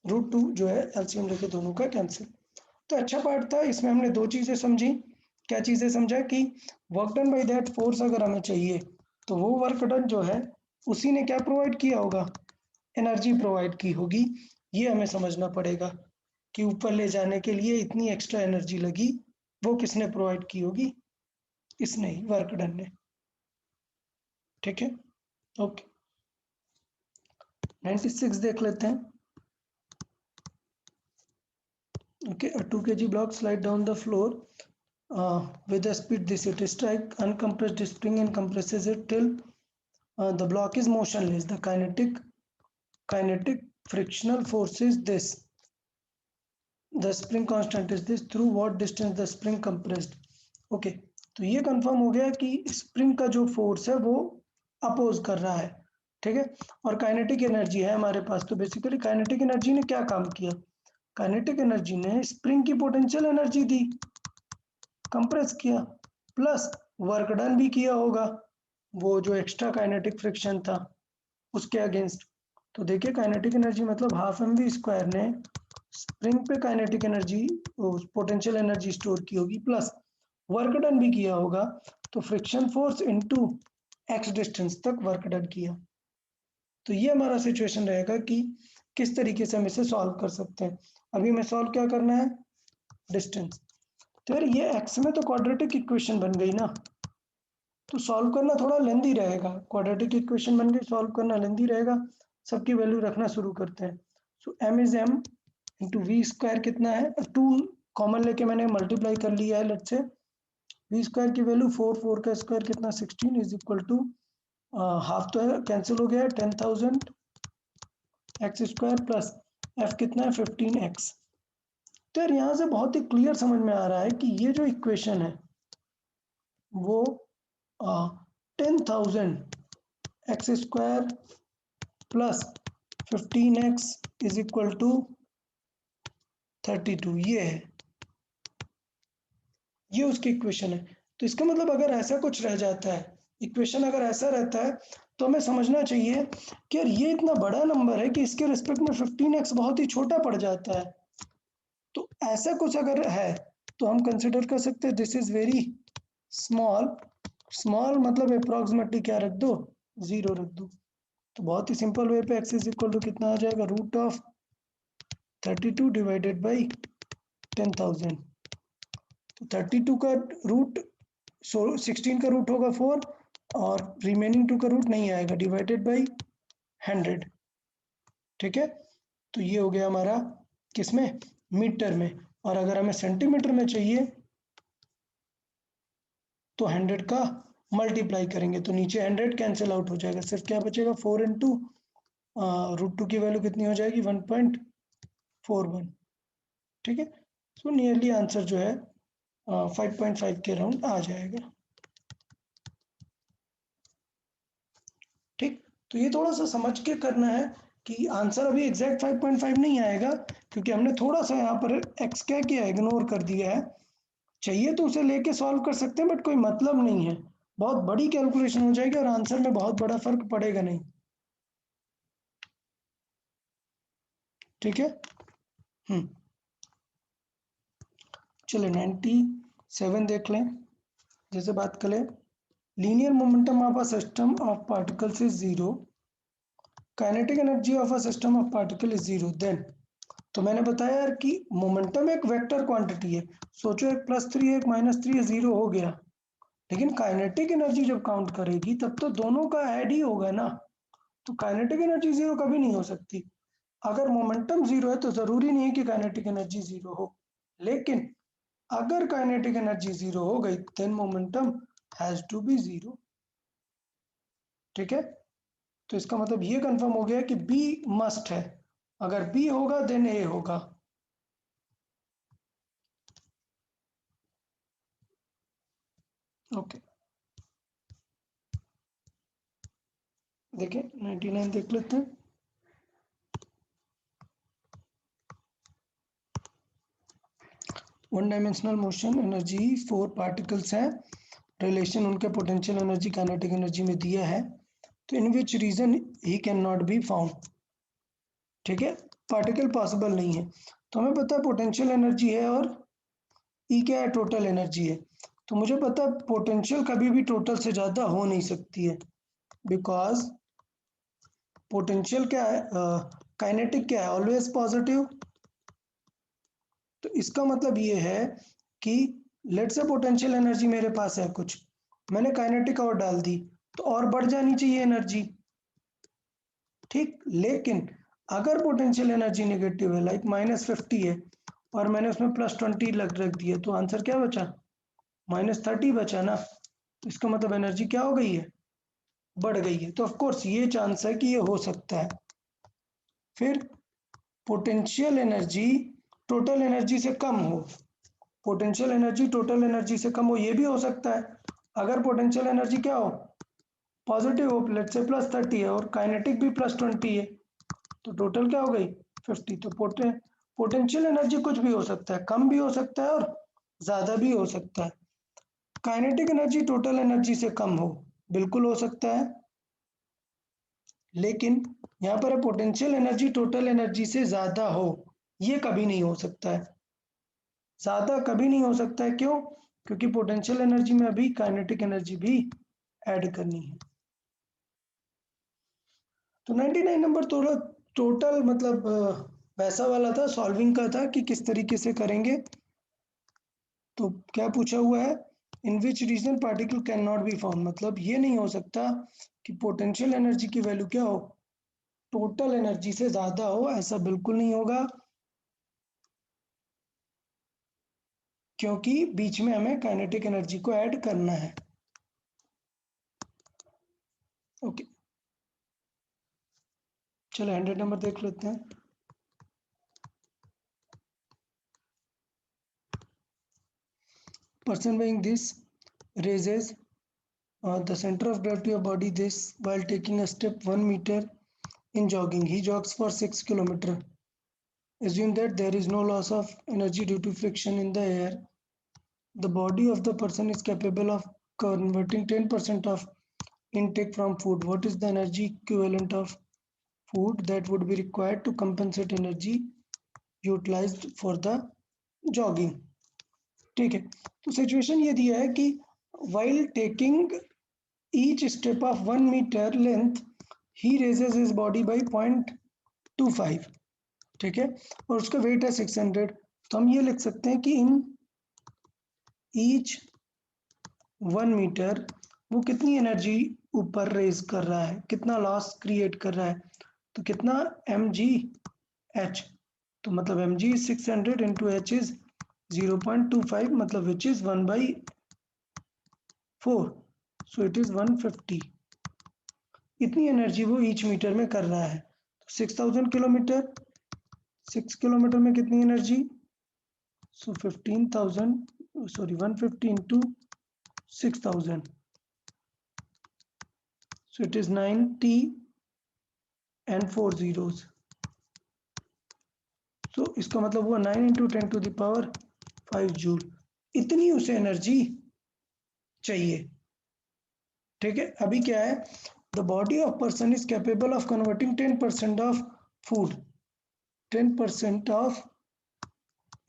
√2 जो है एलसीएम लेके दोनों का कैंसिल। तो अच्छा पार्ट था, इसमें हमने दो चीजें समझी। क्या चीजें समझा कि work done by that force अगर हमें चाहिए तो वो वर्क डन जो है उसी ने क्या प्रोवाइड किया होगा, एनर्जी प्रोवाइड की होगी। ये हमें समझना पड़ेगा कि ऊपर ले जाने के लिए इतनी एक्स्ट्रा एनर्जी लगी, वो किसने प्रोवाइड की होगी, इसने ही, वर्क डन ने। ठीक है, ओके 96 देख लेते हैं। Okay, a 2 kg block slide down the floor with a speed this, it strike uncompressed spring and compresses it till the block is motionless. The kinetic frictional force is this. The spring constant is this. Through what distance the spring compressed. Okay, तो ये confirm हो गया कि spring का जो force है वो oppose कर रहा है। ठीक है, और काइनेटिक एनर्जी है हमारे पास। तो बेसिकली काइनेटिक एनर्जी ने क्या काम किया, काइनेटिक एनर्जी ने स्प्रिंग की पोटेंशियल एनर्जी दी, कंप्रेस किया, प्लस वर्क डन भी किया होगा वो जो एक्स्ट्रा काइनेटिक फ्रिक्शन था उसके अगेंस्ट। तो देखिए काइनेटिक एनर्जी मतलब हाफ एम वी स्क्वायर ने स्प्रिंग पे kinetic energy potential energy store की होगी, प्लस वर्क डन भी किया होगा। तो friction force into x distance तक वर्क डन किया। तो ये हमारा सिचुएशन रहेगा कि किस तरीके से हम इसे सॉल्व कर सकते हैं। अभी हमें सॉल्व क्या करना है, डिस्टेंस। तो यार ये एक्स में तो क्वाड्रेटिक इक्वेशन बन गई ना, तो सॉल्व करना थोड़ा लेंदी रहेगा। क्वाड्रेटिक इक्वेशन बन गई, सॉल्व करना लेंदी रहेगा। सबकी वैल्यू रखना शुरू करते हैं। So m is m into v square कितना है, 2 कॉमन लेके मैंने मल्टीप्लाई कर लिया है। लेट्स से वी स्क्वायर की वैल्यू 4, 4 का स्क्वायर कितना 16 इज इक्वल टू हाफ तो है कैंसिल हो गया है 10,000 एक्स स्क्वायर प्लस एफ कितना है 15x। तो यार यहाँ से बहुत ही क्लियर समझ में आ रहा है कि ये जो इक्वेशन है वो 10,000 x square plus 15x is equal to 32, ये है, ये उसकी इक्वेशन है। तो इसका मतलब अगर ऐसा कुछ रह जाता है, इक्वेशन अगर ऐसा रहता है, तो हमें समझना चाहिए कि यार ये इतना बड़ा नंबर है कि इसके रिस्पेक्ट में 15x बहुत ही छोटा पड़ जाता है। तो ऐसा कुछ अगर है तो हम कंसिडर कर सकते हैं this is very small. Small मतलब अप्रोक्सीमेटली क्या रख दो, 0 रख दो। तो बहुत ही सिंपल वे पे x इज इक्वल टू कितना आ जाएगा, रूट ऑफ 32 डिवाइडेड बाई 10,000। तो 32 का रूट 16 का रूट होगा 4 और रिमेनिंग 2 का रूट नहीं आएगा, डिवाइडेड बाई 100। ठीक है, तो ये हो गया हमारा किसमें, मीटर में। और अगर हमें सेंटीमीटर में चाहिए तो 100 का मल्टीप्लाई करेंगे, तो नीचे 100 कैंसिल आउट हो जाएगा, सिर्फ क्या बचेगा 4 इंटू √2 की वैल्यू कितनी हो जाएगी 1.41, ठीक है। सो नियरली आंसर जो है 5.5 के राउंड आ जाएगा, ठीक। तो ये थोड़ा सा समझ के करना है कि आंसर अभी एग्जैक्ट 5.5 नहीं आएगा, क्योंकि हमने थोड़ा सा यहाँ पर एक्स क्या किया, इग्नोर कर दिया है। चाहिए तो उसे लेके सॉल्व कर सकते हैं, बट कोई मतलब नहीं है, बहुत बड़ी कैलकुलेशन हो जाएगी और आंसर में बहुत बड़ा फर्क पड़ेगा नहीं, ठीक है। चले 97 देख लें। जैसे बात करें, linear momentum of a system of particles is zero, kinetic energy of a system of particle is zero, then. तो मैंने बताया यार कि मोमेंटम एक वेक्टर क्वांटिटी है। सोचो एक +3 एक -3 जीरो हो गया, लेकिन काइनेटिक एनर्जी जब काउंट करेगी तब तो दोनों का ऐड ही होगा ना। तो काइनेटिक एनर्जी जीरो कभी नहीं हो सकती। अगर मोमेंटम जीरो है तो जरूरी नहीं है कि काइनेटिक एनर्जी जीरो हो, लेकिन अगर काइनेटिक एनर्जी जीरो हो गई then momentum has to be zero, ठीक है। तो इसका मतलब ये कंफर्म हो गया कि बी मस्ट है, अगर बी होगा देन ए होगा। ओके, देखिए 99 देख लेते हैं। One dimensional motion energy 4 particles हैं, रिलेशन उनके पोटेंशियल एनर्जी काइनेटिक एनर्जी में दिया है, तो in which region he can not be found, ठीक है। पार्टिकल पॉसिबल नहीं है, तो हमें पता है पोटेंशियल एनर्जी है और ई क्या है, टोटल एनर्जी है। तो मुझे पता है पोटेंशियल कभी भी टोटल से ज़्यादा हो नहीं सकती है, बिकॉज पोटेंशियल क्या है, काइनेटिक क्या है, ऑलवेज पॉजिटिव। तो इसका मतलब ये है कि लेट से पोटेंशियल एनर्जी मेरे पास है कुछ, मैंने काइनेटिक और डाल दी, तो और बढ़ जानी चाहिए एनर्जी, ठीक। लेकिन अगर पोटेंशियल एनर्जी नेगेटिव है, लाइक -50 है, और मैंने उसमें +20 रख दिया, तो आंसर क्या बचा, -30 बचा ना। तो इसका मतलब एनर्जी क्या हो गई है, बढ़ गई है। तो ऑफ कोर्स ये चांस है कि ये हो सकता है। फिर पोटेंशियल एनर्जी टोटल एनर्जी से कम हो, पोटेंशियल एनर्जी टोटल एनर्जी से कम हो, ये भी हो सकता है। अगर पोटेंशियल एनर्जी क्या हो, पॉजिटिव हो, लेट से +30 है और काइनेटिक भी +20 है, तो टोटल क्या हो गई 50। तो पोटेंशियल एनर्जी कुछ भी हो सकता है, कम भी हो सकता है और ज़्यादा भी हो सकता है। काइनेटिक एनर्जी टोटल एनर्जी से कम हो, बिल्कुल हो सकता है, लेकिन यहाँ पर पोटेंशियल एनर्जी टोटल एनर्जी से ज़्यादा हो, ये कभी नहीं हो सकता है। ज़्यादा कभी नहीं हो सकता है, क्यों, क्योंकि पोटेंशियल एनर्जी में अभी काइनेटिक एनर्जी भी ऐड करनी है। तो 99 नंबर थोड़ा टोटल मतलब वैसा वाला था, सॉल्विंग का था कि किस तरीके से करेंगे। तो क्या पूछा हुआ है, in which region particle can not be found, मतलब ये नहीं हो सकता कि पोटेंशियल एनर्जी की वैल्यू क्या हो, टोटल एनर्जी से ज़्यादा हो, ऐसा बिल्कुल नहीं होगा, क्योंकि बीच में हमें काइनेटिक एनर्जी को ऐड करना है। ओके, चलो 100 नंबर देख लेते हैं। Person weighing this raises the center of gravity of body this while taking a step 1 meter in jogging. He jogs for 6 kilometers. Assume that there is no loss of energy due to friction in the air. The body of the person is capable of converting 10% of intake from food. What is the energy equivalent of food that would be required to compensate energy utilized for the jogging? ठीक है, तो situation ये दिया है कि while taking each step of 1 meter length he raises his body by 0.25, ठीक है, और उसका वेट है 600। तो हम ये लिख सकते हैं कि इन ईच 1 मीटर वो कितनी एनर्जी ऊपर रेज कर रहा है, कितना लॉस क्रिएट कर रहा है, तो कितना mgh, तो मतलब mg is 600 into h is 0.25, मतलब which is 1/4, so it is 150। इतनी एनर्जी वो ईच मीटर में कर रहा है। 6000 किलोमीटर, 6 किलोमीटर में कितनी energy? So 15,000 sorry 150 into 6000, so it is 90 and 4 zeros. तो इसका मतलब हुआ 9 into 10 to the power 5 joule, इतनी उसे एनर्जी चाहिए। ठीक है, अभी क्या है, the body of person is capable of converting 10% of food, 10% of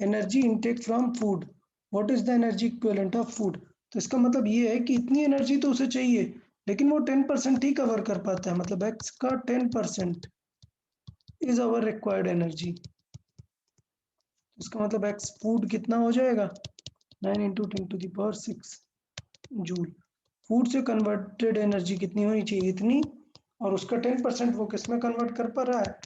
energy intake from food, what is the energy equivalent of food. तो इसका मतलब ये है कि इतनी एनर्जी तो उसे चाहिए, लेकिन वो 10% ही कवर कर पाता है, मतलब एक्स का 10% इज अवर रिक्वायर्ड एनर्जी। इसका मतलब एक्स फूड कितना हो जाएगा, 9 into 10 to the power 6 joule. Food से कन्वर्टेड एनर्जी कितनी होनी चाहिए, इतनी, और उसका 10% वो किस में कन्वर्ट कर पा रहा है,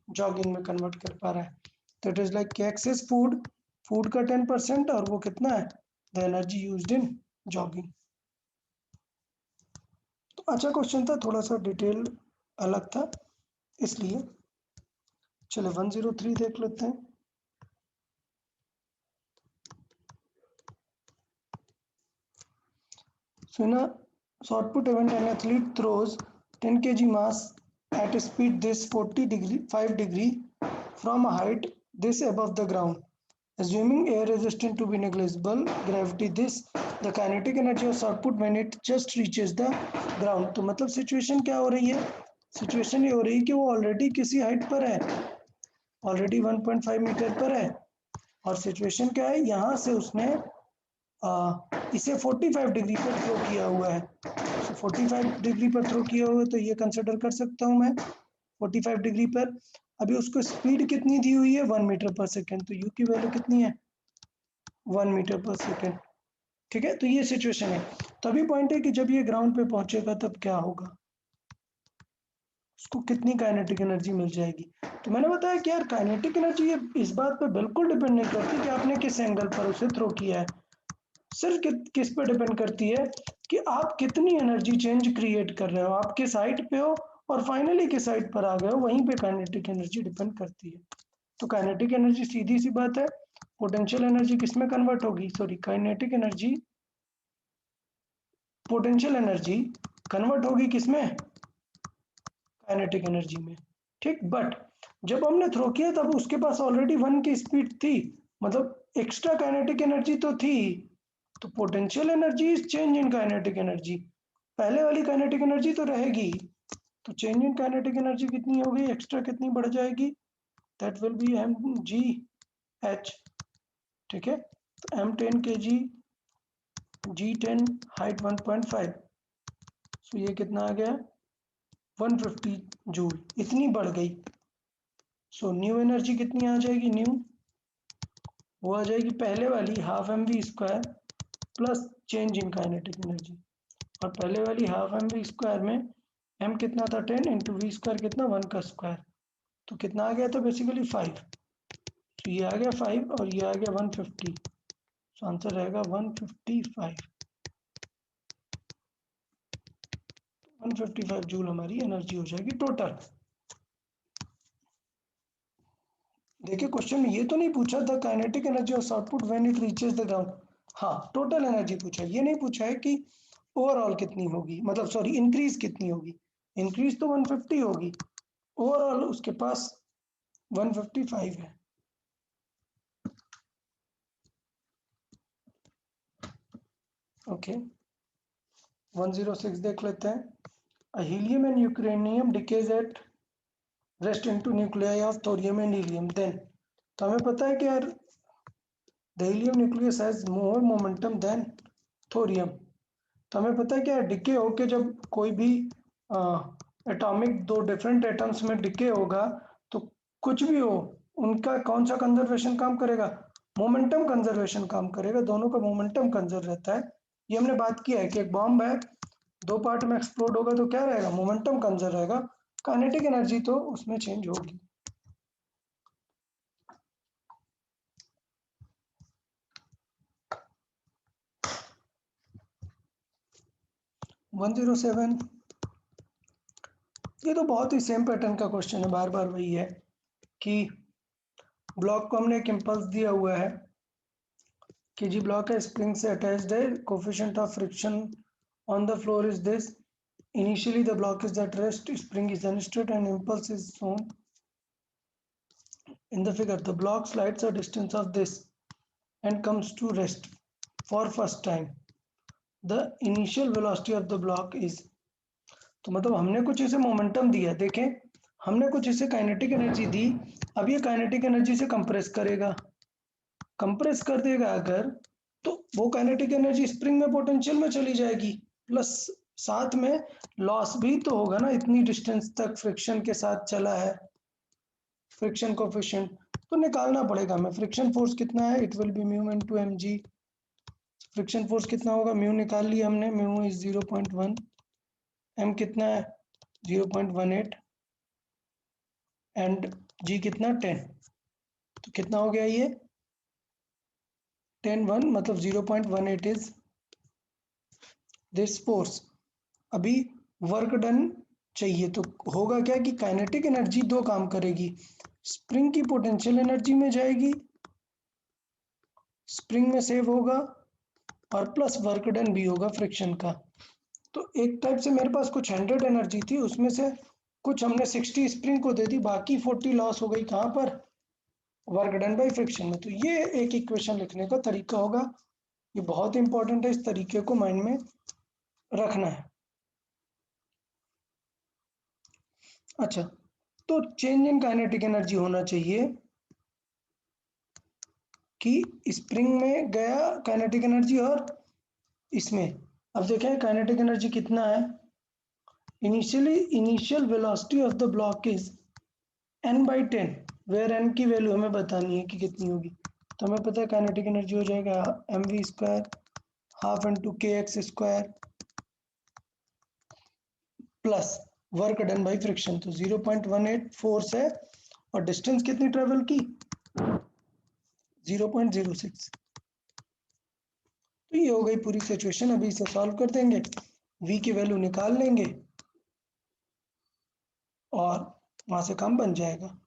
जॉगिंग में कन्वर्ट कर पा रहा है। तो it is like x is food, food का 10% और वो कितना है, the energy used in jogging. तो अच्छा क्वेश्चन था, थोड़ा सा डिटेल अलग था इसलिए। चले 103 देख लेते हैं। So in a shot put event, an athlete throws 10 kg mass at a speed this 5 degree from a height this above the ground. Assuming air resistance to be negligible, gravity this, the kinetic energy of shot put when it just reaches the ground. तो मतलब situation क्या हो रही है, situation ये हो रही है कि वो ऑलरेडी किसी हाइट पर है, ऑलरेडी 1.5 मीटर पर है, और सिचुएशन क्या है, यहाँ से उसने इसे 45 डिग्री पर थ्रो किया हुआ है। तो 45 डिग्री पर थ्रो किया हुआ है, तो ये कंसिडर कर सकता हूँ मैं 45 डिग्री पर। अभी उसको स्पीड कितनी दी हुई है, 1 मीटर पर सेकेंड, तो यू की वैल्यू कितनी है, 1 मीटर पर सेकेंड। ठीक है, तो ये सिचुएशन है। तभी पॉइंट है कि जब ये ग्राउंड पे पहुंचेगा तब क्या होगा, उसको कितनी काइनेटिक एनर्जी मिल जाएगी। तो मैंने बताया कि यार काइनेटिक एनर्जी ये इस बात पे बिल्कुल डिपेंड नहीं करती कि आपने किस एंगल पर उसे थ्रो किया है, सिर्फ किस पे डिपेंड करती है कि आप कितनी एनर्जी चेंज क्रिएट कर रहे हो, आप किस हाइट पे हो और फाइनली किस हाइट पर आ गए हो, वहीं पे काइनेटिक एनर्जी डिपेंड करती है। तो काइनेटिक एनर्जी सीधी सी बात है, पोटेंशियल एनर्जी किस में कन्वर्ट होगी, sorry kinetic energy, potential energy convert होगी किस में, काइनेटिक एनर्जी में। ठीक, बट जब हमने थ्रो किया तब उसके पास ऑलरेडी 1 की स्पीड थी, मतलब एक्स्ट्रा काइनेटिक एनर्जी तो थी। तो potential energy is change in kinetic energy, पहले वाली काइनेटिक एनर्जी तो रहेगी, तो चेंज इन काइनेटिक एनर्जी कितनी होगी, एक्स्ट्रा कितनी बढ़ जाएगी, that will be m g h. ठीक है, तो एम 10 के जी, जी 10, हाइट 1.5, सो ये कितना आ गया 150 जूल, इतनी बढ़ गई। सो न्यू एनर्जी कितनी आ जाएगी, न्यू वो आ जाएगी पहले वाली half M we square plus change in kinetic energy, और पहले वाली हाफ एम वी स्क्वायर में एम कितना था 10 इंटू वी स्क्वायर कितना 1 का स्क्वायर, तो कितना आ गया था बेसिकली 5, तो ये आ गया 5 और ये आ गया 150, तो आंसर रहेगा 155, 155 जूल हमारी एनर्जी हो जाएगी टोटल। देखिए क्वेश्चन में ये तो नहीं पूछा था kinetic energy of output when it reaches the ground, हाँ टोटल एनर्जी पूछा, ये नहीं पूछा है कि ओवरऑल कितनी होगी, मतलब सॉरी इंक्रीज कितनी होगी, इंक्रीज तो 150 होगी, ओवरऑल उसके पास 155 है। ओके 106 देख लेते हैं, a helium and uranium decays at rest into nuclei of thorium and helium, then तो हमें पता है कि यार the helium nucleus has more momentum than thorium, तो हमें पता है कि यार डिके होके जब कोई भी एटॉमिक दो डिफरेंट एटम्स में डिके होगा तो कुछ भी हो उनका कौन सा कंजर्वेशन काम करेगा, मोमेंटम कंजर्वेशन काम करेगा, दोनों का मोमेंटम कंजर्व रहता है। ये हमने बात किया है कि एक बॉम्ब है, दो पार्ट में एक्सप्लोड होगा तो क्या रहेगा, मोमेंटम कंजर्व रहेगा, काइनेटिक एनर्जी तो उसमें चेंज होगी। वन 107 ये तो बहुत ही सेम पैटर्न का क्वेश्चन है, बार बार वही है कि ब्लॉक को हमने एक इम्पल्स दिया हुआ है कि जी ब्लॉक है, स्प्रिंग से अटैच्ड है, coefficient of friction on the floor is this, initially the block is at rest, spring is unstretched and impulse is shown in the figure. The block slides a distance of this and comes to rest for first time. The initial velocity of the block is, तो मतलब हमने कुछ इसे momentum दिया, देखें हमने कुछ इसे काइनेटिक एनर्जी दी, अब ये काइनेटिक एनर्जी से कंप्रेस करेगा, कंप्रेस कर देगा अगर, तो वो काइनेटिक एनर्जी स्प्रिंग में पोटेंशियल में चली जाएगी, प्लस साथ में लॉस भी तो होगा ना, इतनी डिस्टेंस तक फ्रिक्शन के साथ चला है, फ्रिक्शन कोफिशिएंट तो निकालना पड़ेगा हमें। फ्रिक्शन फोर्स कितना है, it will B mu into mg। Friction force कितना होगा, म्यू निकाल लिया हमने, म्यू इज 0.1, m कितना है 0.18 एंड g कितना 10, तो कितना हो गया ये 10 1 मतलब 0.18 इज दिस फोर्स। अभी वर्क डन चाहिए, तो होगा क्या कि काइनेटिक एनर्जी दो काम करेगी, स्प्रिंग की पोटेंशियल एनर्जी में जाएगी, स्प्रिंग में सेव होगा, और प्लस वर्क डन भी होगा फ्रिक्शन का। तो एक टाइप से मेरे पास कुछ 100 एनर्जी थी, उसमें से कुछ हमने 60 स्प्रिंग को दे दी, बाकी 40 लॉस हो गई कहाँ पर, वर्क डन बाई फ्रिक्शन में। तो ये एक इक्वेशन लिखने का तरीका होगा, ये बहुत इंपॉर्टेंट है, इस तरीके को माइंड में रखना है। अच्छा, तो चेंज इन काइनेटिक एनर्जी होना चाहिए कि स्प्रिंग में गया काइनेटिक एनर्जी और इसमें, अब देखें काइनेटिक एनर्जी कितना है, initial velocity of the block is n/10, where n की वैल्यू हमें बतानी है कि कितनी होगी, तो हमें पता है काइनेटिक एनर्जी हो जाएगा mv² half into kx² plus work done by friction, तो 0.18 फोर्स है और डिस्टेंस कितनी ट्रेवल की 0.06। तो ये हो गई पूरी सिचुएशन, अभी इसे सॉल्व कर देंगे, v की वैल्यू निकाल लेंगे और वहां से काम बन जाएगा।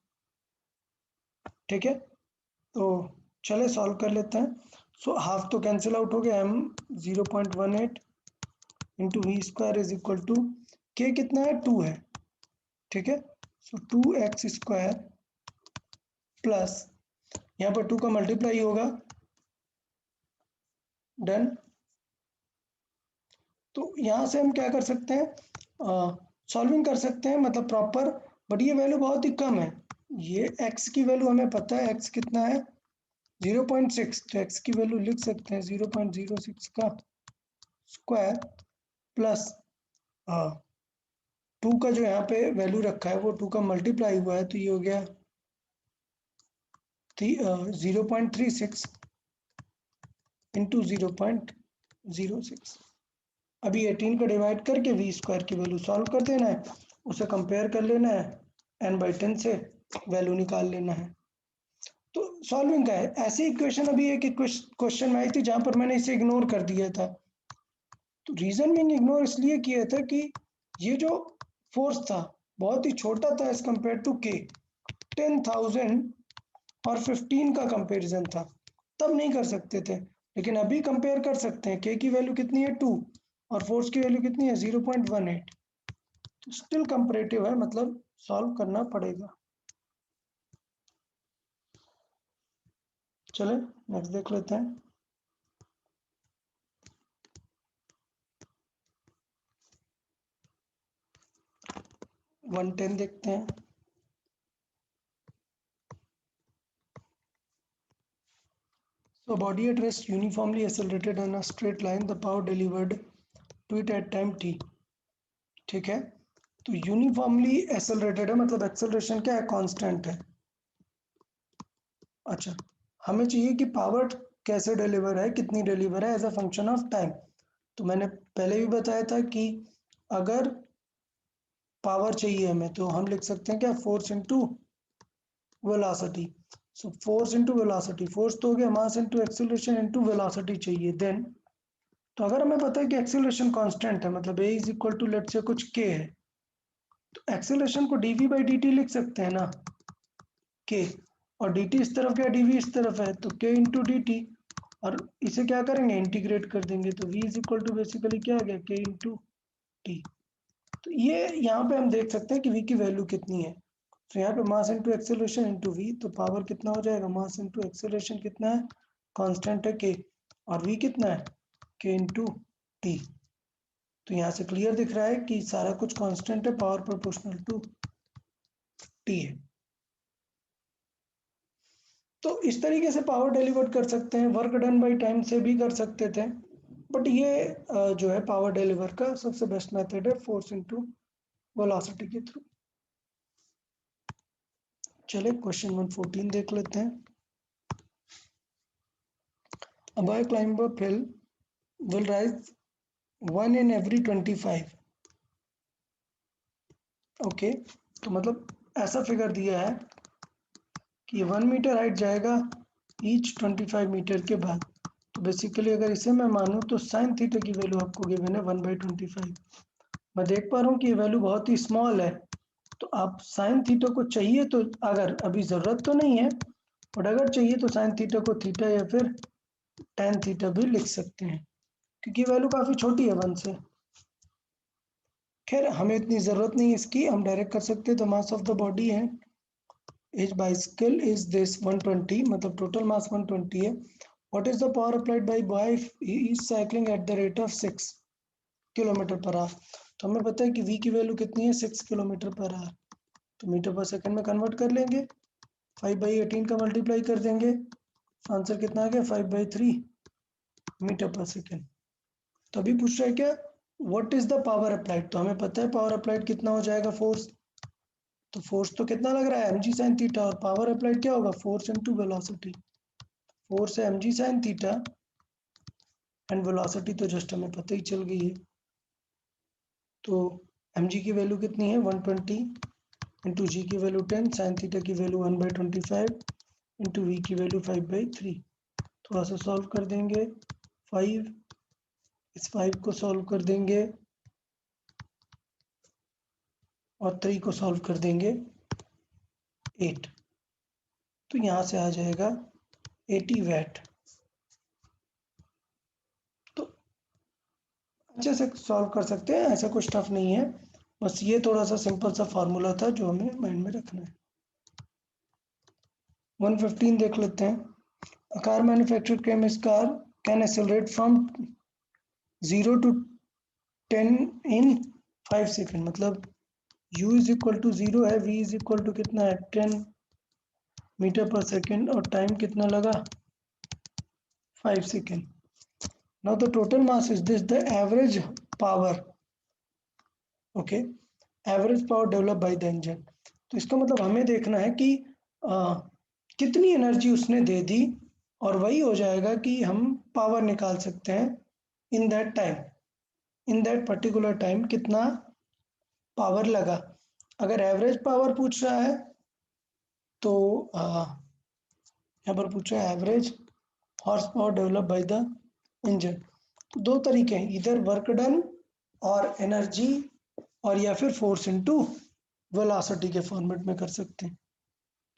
ठीक है, तो चले सॉल्व कर लेते हैं। सो हाफ तो कैंसिल आउट हो गया, m 0.18 into v² is equal to k कितना है 2 है, ठीक है, सो 2x² प्लस यहाँ पर 2 का मल्टीप्लाई होगा, डन। तो यहाँ से हम क्या कर सकते हैं, सॉल्विंग कर सकते हैं मतलब प्रॉपर, बट ये वैल्यू बहुत ही कम है, ये x की वैल्यू हमें पता है, x कितना है 0.6, तो x की वैल्यू लिख सकते हैं 0.06 का स्क्वायर प्लस 2 का जो यहाँ पे वैल्यू रखा है वो 2 का मल्टीप्लाई हुआ है, तो ये हो गया 0.36 इंटू 0.06। अभी 18 का डिवाइड करके v² की वैल्यू सॉल्व कर देना है, उसे कंपेयर कर लेना है, n/10 से वैल्यू निकाल लेना है। तो सॉल्विंग का है, ऐसी इक्वेशन अभी एक क्वेश्चन में आई थी जहां पर मैंने इसे इग्नोर कर दिया था, तो रीजन मैंने इग्नोर इसलिए किया था कि ये जो फोर्स था बहुत ही छोटा था एज कंपेयर टू k, 10,000 और 15 का कंपैरिजन था, तब नहीं कर सकते थे, लेकिन अभी कंपेयर कर सकते हैं, k की वैल्यू कितनी है 2 और फोर्स की वैल्यू कितनी है 0.18, तो स्टिल कंपैरेटिव है, मतलब सॉल्व करना पड़ेगा। चले नेक्स्ट देख लेते हैं। वन 10 देखते हैं। So body at rest uniformly accelerated on a straight line, the power delivered to it at time t। ठीक है, तो यूनिफॉर्मली एक्सेलरेटेड है मतलब एक्सेलरेशन क्या है, कांस्टेंट है। अच्छा, हमें चाहिए कि पावर कैसे डिलीवर है, कितनी डिलीवर है as a function of time. तो मैंने पहले भी बताया था कि अगर पावर चाहिए हमें तो हम लिख सकते हैं क्या, force into velocity. So force into velocity, force तो हो गया मास इनटू एक्सेलरेशन इनटू वेलोसिटी चाहिए। देन तो अगर हमें पता है कि एक्सेलरेशन कांस्टेंट है मतलब a is equal to let say कुछ k है, तो एक्सेलरेशन को dv बाई dt लिख सकते हैं ना, k, और dt इस तरफ है, dv इस तरफ है, तो k इंटू dt, और इसे क्या करेंगे, इंटीग्रेट कर देंगे, तो v is equal to basically क्या आ गया, k इंटू टी। तो ये यहाँ पे हम देख सकते हैं कि v की वैल्यू कितनी है। तो यहाँ पे mass into acceleration into v, तो पावर कितना हो जाएगा, मास इंटू एक्सेलरेशन कितना है, कांस्टेंट है k, और v कितना है, k इंटू टी। तो यहाँ से क्लियर दिख रहा है कि सारा कुछ कांस्टेंट है, पावर प्रोपोर्शनल टू टी है। तो इस तरीके से पावर डिलीवर कर सकते हैं, वर्क डन बाई टाइम से भी कर सकते थे, बट ये जो है पावर डिलीवर का सबसे बेस्ट मेथड है, फोर्स इनटू वेलोसिटी के थ्रू। चलिए क्वेश्चन 114 देख लेते हैं। A boy climb up hill will rise 1 in every 25। Okay, तो मतलब ऐसा फिगर दिया है कि 1 मीटर हाइट जाएगा ईच 25 मीटर के बाद। तो बेसिकली अगर इसे मैं मानूं तो साइन थीटा की वैल्यू आपको गिवन है 1/25। मैं देख पा रहा हूँ कि ये वैल्यू बहुत ही स्मॉल है, तो आप साइन थीटा को चाहिए तो, अगर अभी ज़रूरत तो नहीं है, बट अगर चाहिए तो साइन थीटा को थीटा या फिर टेन थीटा भी लिख सकते हैं, क्योंकि वैल्यू काफ़ी छोटी है 1 से। खैर हमें इतनी ज़रूरत नहीं है इसकी, हम डायरेक्ट कर सकते हैं। The mass of the body है इज बाइसिकल इज दिस 120, मतलब टोटल मास 120 है। What is the power applied by boy he is cycling at the rate of 6 kilometre per hour. तो हमें पता है कि v की वैल्यू कितनी है, 6 किलोमीटर पर आवर, तो मीटर पर सेकंड में कन्वर्ट कर लेंगे, 5/18 का मल्टीप्लाई कर देंगे, आंसर कितना आ गया, 5/3 मीटर पर सेकंड। तो अभी पूछ रहा है क्या, what is the power applied, तो हमें पता है पावर अप्लाइड कितना हो जाएगा, फोर्स। तो फोर्स तो कितना लग रहा है, mg sin थीटा, और पावर अप्लाइड क्या होगा, फोर्स इनटू वेलोसिटी। फोर्स है mg sin theta and velocity तो जस्ट हमें पता ही चल गई है। तो mg की वैल्यू कितनी है 120 इंटू जी की वैल्यू 10, साइन थीटा की वैल्यू 1/25 इंटू वी की वैल्यू 5/3। थोड़ा सा सॉल्व कर देंगे, 5, इस 5 को सॉल्व कर देंगे और 3 को सॉल्व कर देंगे 8, तो यहाँ से आ जाएगा 80 वैट। तो अच्छे से सॉल्व कर सकते हैं, ऐसा कुछ टफ नहीं है, बस ये थोड़ा सा सिंपल सा फार्मूला था जो हमें माइंड में रखना है। 115 देख लेते हैं। A car manufactured chemist car can accelerate from 0 to 10 in 5 second, मतलब u इज इक्वल टू 0 है, v इज इक्वल टू कितना है 10 मीटर पर सेकेंड, और टाइम कितना लगा 5 second. Now the total mass is this, the average power, okay, average power develop by the engine. तो इसका मतलब हमें देखना है कि कितनी एनर्जी उसने दे दी, और वही हो जाएगा कि हम पावर निकाल सकते हैं in that time, in that particular time कितना पावर लगा। अगर एवरेज पावर पूछ रहा है तो यहाँ पर पूछ रहा है average horse power develop by the engine. तो दो तरीके हैं, इधर वर्क डन और एनर्जी, और या फिर फोर्स इनटू वेलोसिटी के फॉर्मेट में कर सकते हैं।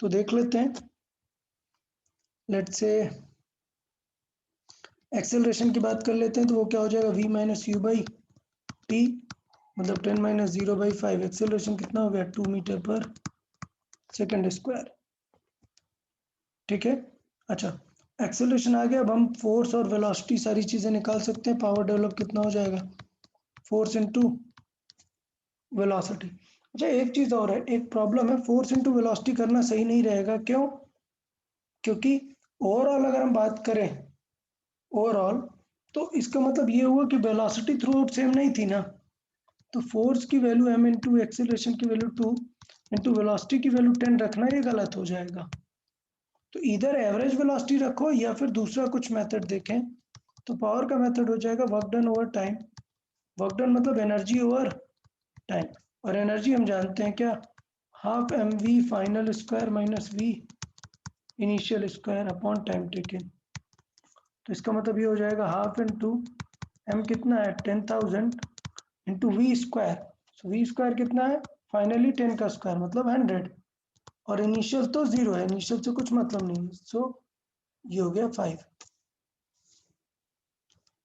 तो देख लेते हैं, लेट्स से एक्सेलरेशन की बात कर लेते हैं, तो वो क्या हो जाएगा, v minus you by T, मतलब 10 माइनस 0/5। एक्सेलरेशन कितना हो गया, 2 मीटर पर सेकेंड स्क्वायर, ठीक है। अच्छा, एक्सेलरेशन आ गया, अब हम फोर्स और वेलोसिटी सारी चीज़ें निकाल सकते हैं। पावर डेवलप कितना हो जाएगा, फोर्स इनटू वेलोसिटी। अच्छा एक चीज़ और है, एक प्रॉब्लम है, फोर्स इनटू वेलोसिटी करना सही नहीं रहेगा, क्यों, क्योंकि ओवरऑल अगर हम बात करें ओवरऑल, तो इसका मतलब ये हुआ कि वेलोसिटी थ्रू आउट सेम नहीं थी ना। तो फोर्स की वैल्यू m इंटू एक्सेलरेशन की वैल्यू 2 इंटू वेलोसिटी की वैल्यू 10 रखना, ये गलत हो जाएगा। तो इधर एवरेज वेलोसिटी रखो या फिर दूसरा कुछ मेथड देखें। तो पावर का मेथड हो जाएगा work done over time, work done मतलब एनर्जी ओवर टाइम, और एनर्जी हम जानते हैं क्या, half M v final square minus v initial square upon time taken. तो इसका मतलब ये हो जाएगा हाफ इंटू एम कितना है 10,000 into v square. So v square कितना है फाइनली 10 का स्क्वायर मतलब 100 और इनिशियल तो 0 है, इनिशियल से कुछ मतलब नहीं है, सो ये हो गया 5।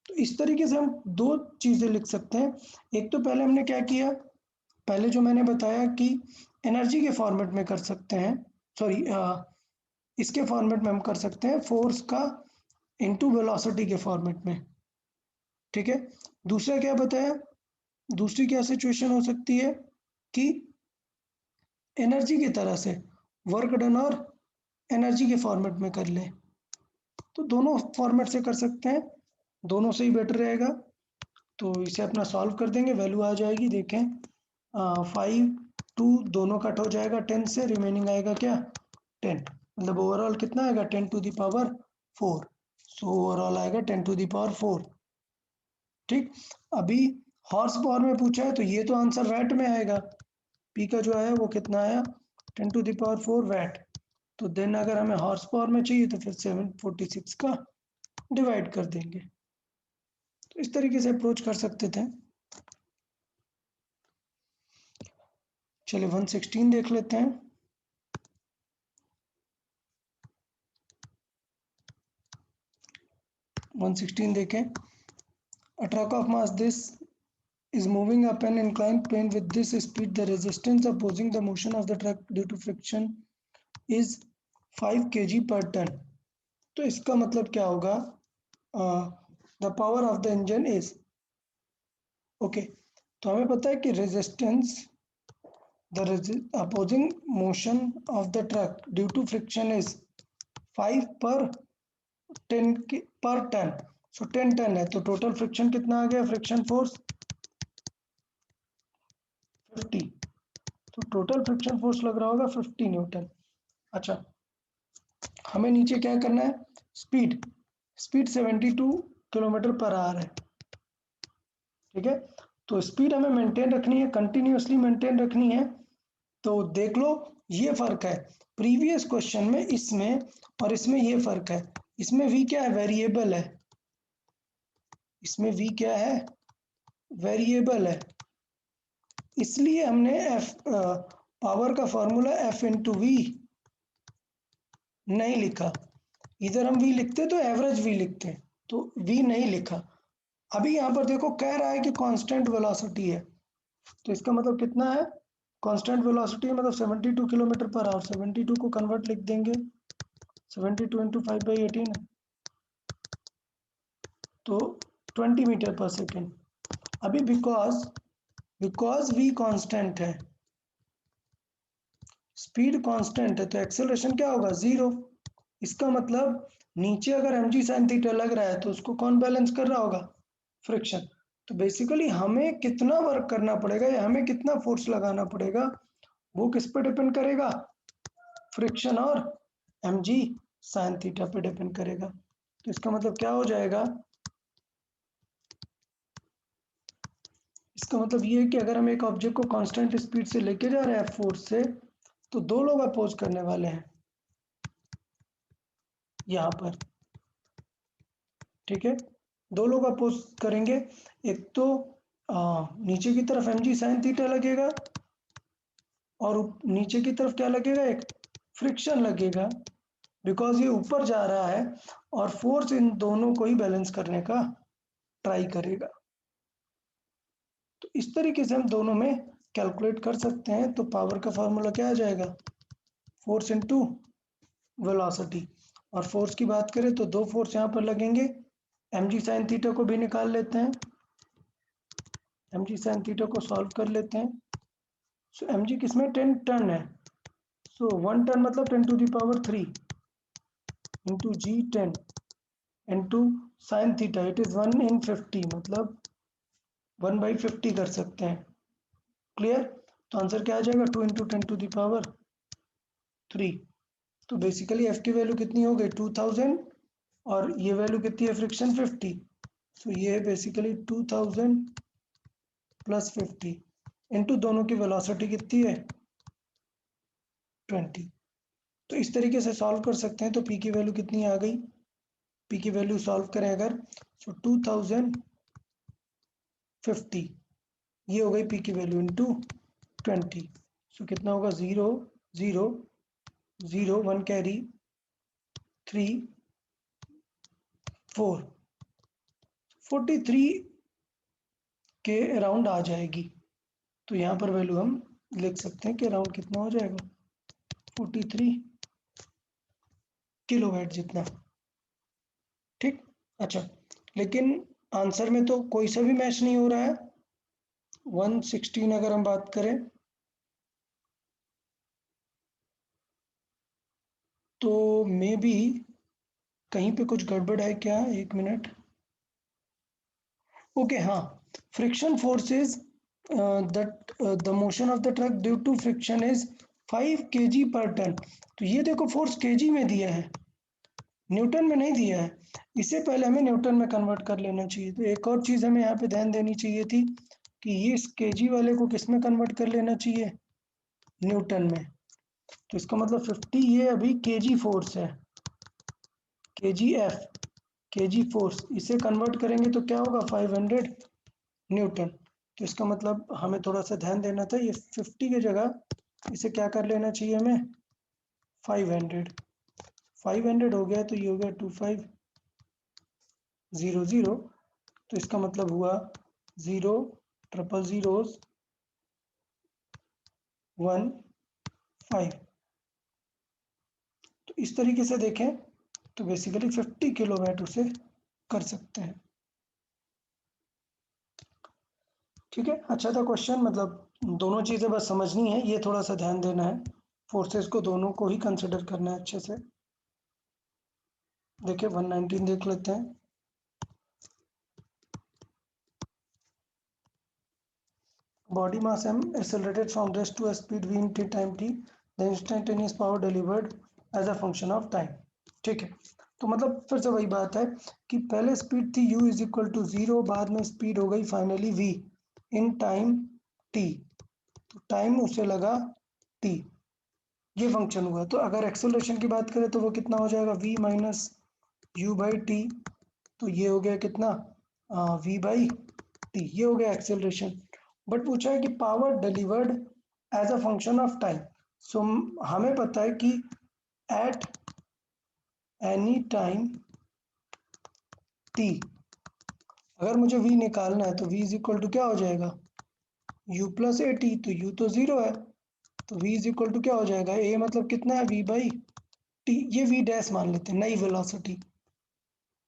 तो इस तरीके से हम दो चीजें लिख सकते हैं। एक तो पहले हमने क्या किया, पहले जो मैंने बताया कि एनर्जी के फॉर्मेट में कर सकते हैं, सॉरी इसके फॉर्मेट में हम कर सकते हैं फोर्स का इनटू वेलोसिटी के फॉर्मेट में, ठीक है। दूसरा क्या बताया, दूसरी क्या सिचुएशन हो सकती है कि एनर्जी की तरह से वर्क डन और एनर्जी के फॉर्मेट में कर ले, तो दोनों फॉर्मेट से कर सकते हैं, दोनों से ही बेटर रहेगा। तो इसे अपना सॉल्व कर देंगे, वैल्यू आ जाएगी, देखें 5 2 दोनों कट हो जाएगा 10 से, रिमेनिंग आएगा क्या 10, मतलब ओवरऑल कितना आएगा 10 to the power 4, so overall आएगा 10 टू द पावर 4, ठीक। अभी हॉर्स पावर में पूछा है तो ये तो आंसर वैट में आएगा, पी का जो आया वो कितना आया 10 टू द पावर 4 वैट, तो देन अगर हमें हॉर्स पावर में चाहिए तो फिर 746 का डिवाइड कर देंगे। तो इस तरीके से अप्रोच कर सकते थे। चलिए 116 देख लेते हैं। देखें, a truck of mass this is moving up an inclined plane with this speed. The resistance opposing the motion of the truck due to friction is 5 kg per ton. तो इसका मतलब क्या होगा, the power of the engine is, okay, तो हमें पता है कि resistance, the opposing motion of the truck due to friction is 5 per 10 पर टन, सो 10 टन है, तो टोटल फ्रिक्शन कितना आ गया, फ्रिक्शन फोर्स 50, तो टोटल फ्रिक्शन फोर्स लग रहा होगा 50 न्यूटन। अच्छा, हमें नीचे क्या करना है, speed, speed 72 kilometre per hour है, ठीक है। तो स्पीड हमें मेंटेन रखनी है, कंटिन्यूअसली मेंटेन रखनी है। तो देख लो ये फर्क है प्रीवियस क्वेश्चन में, इसमें और इसमें ये फर्क है, इसमें v क्या है, वेरिएबल है, इसमें v क्या है, वेरिएबल है, इसलिए हमने f पावर का फॉर्मूला f इंटू वी नहीं लिखा, इधर हम v लिखते तो एवरेज v लिखते, तो v नहीं लिखा। अभी यहाँ पर देखो कह रहा है कि कांस्टेंट वेलोसिटी है, तो इसका मतलब कितना है, कांस्टेंट वेलोसिटी मतलब 72 किलोमीटर पर आवर, 72 को कन्वर्ट लिख देंगे, 72 इंटू 5/18 तो 20 मीटर पर सेकेंड। अभी बिकॉज v कांस्टेंट है, स्पीड कांस्टेंट है, तो एक्सेलरेशन क्या होगा 0। इसका मतलब नीचे अगर mg sin थीटा लग रहा है तो उसको कौन बैलेंस कर रहा होगा, फ्रिक्शन। तो बेसिकली हमें कितना वर्क करना पड़ेगा या हमें कितना फोर्स लगाना पड़ेगा, वो किस पे डिपेंड करेगा, फ्रिक्शन और mg sin थीटा पे डिपेंड करेगा। तो इसका मतलब क्या हो जाएगा, इसका मतलब ये है कि अगर हम एक ऑब्जेक्ट को कांस्टेंट स्पीड से लेके जा रहे हैं फोर्स से, तो दो लोग अपोज करने वाले हैं यहाँ पर, ठीक है, दो लोग अपोज करेंगे, एक तो नीचे की तरफ mg sin थीटा लगेगा और नीचे की तरफ क्या लगेगा, एक फ्रिक्शन लगेगा, बिकॉज ये ऊपर जा रहा है और फोर्स इन दोनों को ही बैलेंस करने का ट्राई करेगा। तो इस तरीके से हम दोनों में कैलकुलेट कर सकते हैं। तो पावर का फॉर्मूला क्या आ जाएगा, फोर्स इनटू वेलोसिटी, और फोर्स की बात करें तो दो फोर्स यहाँ पर लगेंगे, mg sin थीटा को भी निकाल लेते हैं, mg sin थीटा को सॉल्व कर लेते हैं। सो mg किसमें 10 टन है, सो 1 टन मतलब 10 to the power 3 into g 10 into sine theta, it is 1 in 50 मतलब 1/50 कर सकते हैं, क्लियर। तो आंसर क्या आ जाएगा, 2 इंटू 10 टू द पावर 3। तो बेसिकली f की वैल्यू कितनी हो गई 2000 और ये वैल्यू कितनी है फ्रिक्शन 50, सो ये है बेसिकली 2000 प्लस 50 इंटू दोनों की वेलोसिटी कितनी है 20। तो इस तरीके से सॉल्व कर सकते हैं। तो p की वैल्यू कितनी आ गई, p की वैल्यू सॉल्व करें अगर, सो 2050 ये हो गई p की वैल्यू इंटू 20। सो कितना होगा 0 0 0 1 कैरी 3 4 43 के अराउंड आ जाएगी। तो यहाँ पर वैल्यू हम लिख सकते हैं कि अराउंड कितना हो जाएगा 43 किलोवाट जितना। ठीक, अच्छा, लेकिन आंसर में तो कोई सा भी मैच नहीं हो रहा है। 116 अगर हम बात करें तो मे बी कहीं पे कुछ गड़बड़ है क्या, एक मिनट। ओके, हाँ, friction force is that the motion of the truck due to friction is 5 kg per ton. तो ये देखो फोर्स केजी में दिया है, न्यूटन में नहीं दिया है। इससे पहले हमें न्यूटन में कन्वर्ट कर लेना चाहिए। तो एक और चीज़ हमें यहाँ पे ध्यान देनी चाहिए थी कि ये इस केजी वाले को किस में कन्वर्ट कर लेना चाहिए, न्यूटन में। तो इसका मतलब 50 ये अभी केजी फोर्स है, केजी एफ, केजी फोर्स, इसे कन्वर्ट करेंगे तो क्या होगा 500 न्यूटन। तो इसका मतलब हमें थोड़ा सा ध्यान देना था, ये 50 की जगह इसे क्या कर लेना चाहिए हमें 500। 500 हो गया तो ये हो गया 2500। तो इसका मतलब हुआ 0 ट्रिपल जीरोस 1 5। तो इस तरीके से देखें तो बेसिकली 50 किलोवाट उसे कर सकते हैं। ठीक है, अच्छा था क्वेश्चन, मतलब दोनों चीज़ें बस समझनी है, ये थोड़ा सा ध्यान देना है, फोर्सेस को दोनों को ही कंसिडर करना है अच्छे से। देखिए 119 देख लेते हैं। Body mass m accelerated from rest to a speed v in t time t, the instantaneous power delivered as a function of time। ठीक है, तो मतलब फिर से वही बात है कि पहले स्पीड थी u इज इक्वल टू 0, बाद में स्पीड हो गई finally v in time t। तो टाइम उसे लगा t, ये फंक्शन हुआ। तो अगर एक्सेलरेशन की बात करें तो वो कितना हो जाएगा v minus you by T. तो ये हो गया कितना v बाई टी, ये हो गया एक्सेलरेशन। बट पूछा है कि power delivered as a function of time. So हमें पता है कि एट एनी टाइम टी अगर मुझे v निकालना है तो v इज इक्वल टू क्या हो जाएगा u प्लस ए टी। तो u तो 0 है, तो v इज इक्वल टू क्या हो जाएगा, a मतलब कितना है v बाई टी, ये v डैश मान लेते हैं, नई वेलोसिटी।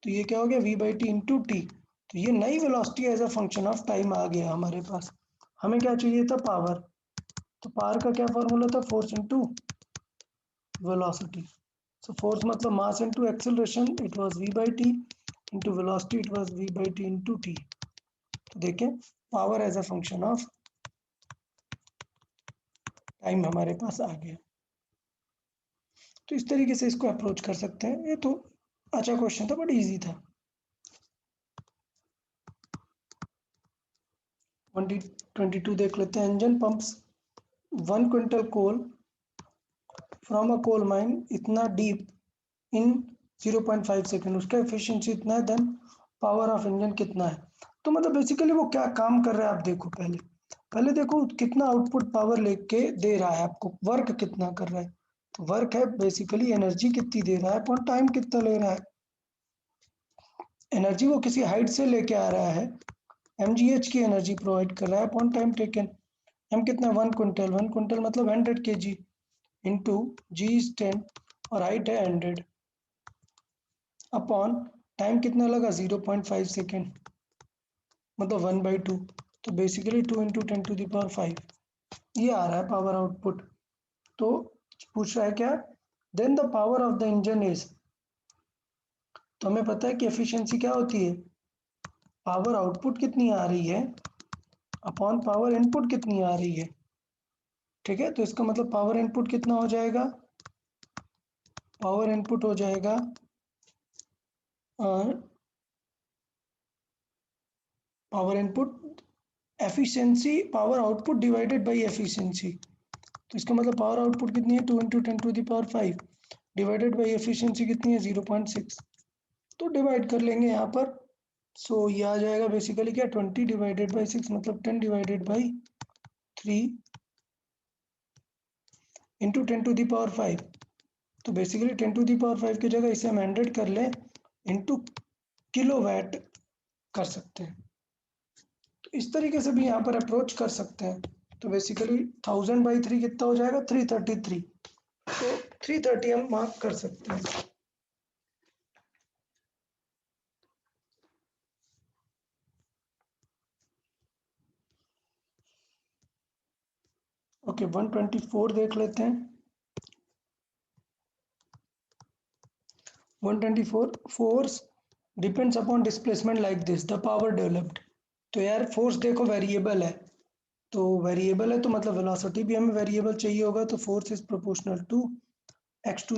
तो ये क्या हो गया v by t into T. तो ये नई velocity as a function of time आ गया हमारे पास। हमें क्या चाहिए था, पावर। तो पावर का क्या फॉर्मूला था, force into velocity. So force मतलब mass into acceleration, it was v by t, into velocity it was v by t into T. तो देखें power as a function of time हमारे पास आ गया। तो इस तरीके से इसको अप्रोच कर सकते हैं। ये तो अच्छा क्वेश्चन था, बट इजी था। 22 देख लेते हैं। Engine pumps 1 quintal coal from a coal mine इतना डीप इन 0.5 सेकेंड, उसका एफिशिएंसी इतना है, देन पावर ऑफ इंजन कितना है। तो मतलब बेसिकली वो क्या काम कर रहा है आप देखो, पहले पहले देखो कितना आउटपुट पावर लेके दे रहा है आपको, वर्क कितना कर रहा है। तो वर्क है बेसिकली एनर्जी कितनी दे रहा है अपॉन टाइम कितना ले रहा है। एनर्जी वो किसी हाइट से लेके आ रहा है, mgh की एनर्जी प्रोवाइड कर रहा है अपॉन टाइम टेकन। एम कितना 1 क्विंटल, 1 क्विंटल मतलब 100 kg इंटू जी इज 10 और हाइट है 100 अपॉन टाइम कितना लगा 0.5 सेकेंड, मतलब 1/2। तो बेसिकली 2 इंटू 10⁵ ये आ रहा है पावर आउटपुट। तो पूछ रहा है क्या, then the power of the engine is. तो हमें पता है कि एफिशिएंसी क्या होती है, पावर आउटपुट कितनी आ रही है अपॉन पावर इनपुट कितनी आ रही है। ठीक है, तो इसका मतलब पावर इनपुट कितना हो जाएगा, पावर इनपुट हो जाएगा power input efficiency, power output divided by efficiency. तो इसका मतलब पावर आउटपुट कितनी है 2 इंटू 10⁵ डिवाइडेड बाई एफिशिएंसी कितनी है 0.6। तो डिवाइड कर लेंगे यहाँ पर। सो ये आ जाएगा बेसिकली क्या 20 डिवाइडेड बाई 6 मतलब 10 डिवाइडेड बाई 3 इंटू 10⁵। तो बेसिकली 10⁵ की जगह इसे हम 100 कर लें इंटू किलोवाट कर सकते हैं। तो इस तरीके से भी यहाँ पर अप्रोच कर सकते हैं। तो बेसिकली 1000/3 कितना हो जाएगा 333। तो 330 हम मार्क कर सकते हैं। ओके 124 देख लेते हैं। 124 force depends upon displacement like this the power developed. तो यार फोर्स देखो वेरिएबल है, तो वेरिएबल है तो मतलब वेलोसिटी भी हमें वेरिएबल चाहिए होगा। तो force is proportional to x⁴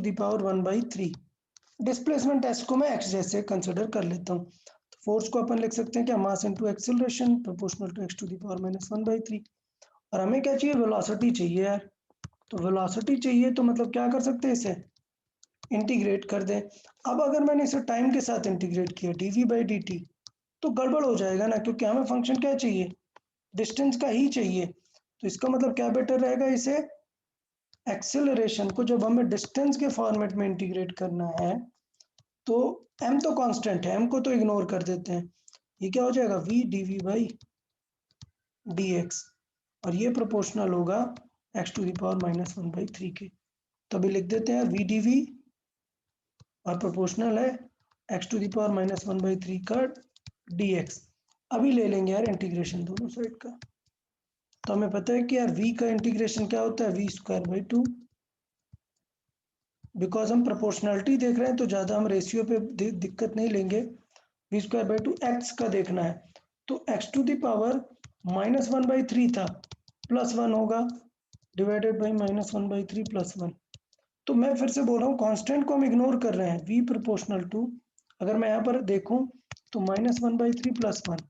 displacement s को मैं x जैसे कंसिडर कर लेता हूँ। तो फोर्स को अपन लिख सकते हैं क्या mass into acceleration proportional to x⁻⁻⁴ और हमें क्या चाहिए वेलोसिटी चाहिए यार। तो वेलोसिटी चाहिए तो मतलब क्या कर सकते हैं इसे इंटीग्रेट कर दें। अब अगर मैंने इसे टाइम के साथ इंटीग्रेट किया dv/dt तो गड़बड़ हो जाएगा ना, क्योंकि हमें फंक्शन क्या चाहिए डिस्टेंस का ही चाहिए। तो इसका मतलब क्या बेटर रहेगा, इसे एक्सेलरेशन को जब हमें डिस्टेंस के फॉर्मेट में इंटीग्रेट करना है तो m तो कांस्टेंट है, m को तो इग्नोर कर देते हैं। ये क्या हो जाएगा v dv/dx और ये प्रोपोर्शनल होगा x⁻⁻⁴ के। तभी लिख देते हैं v dv और प्रोपोर्शनल है x⁻⁻⁴ का dx। अभी ले लेंगे यार इंटीग्रेशन दोनों साइड का। तो हमें पता है कि यार v का इंटीग्रेशन क्या होता है v²/2। बिकॉज हम प्रोपोर्शनलिटी देख रहे हैं तो ज़्यादा हम रेशियो पे दिक्कत नहीं लेंगे। v²/2 x का देखना है तो x⁻⁻⁻⁴ था +1 होगा डिवाइडेड बाई -1/3 +1। तो मैं फिर से बोल रहा हूँ कांस्टेंट को हम इग्नोर कर रहे हैं v प्रोपोर्शनल टू। अगर मैं यहाँ पर देखूँ तो -1/3 +1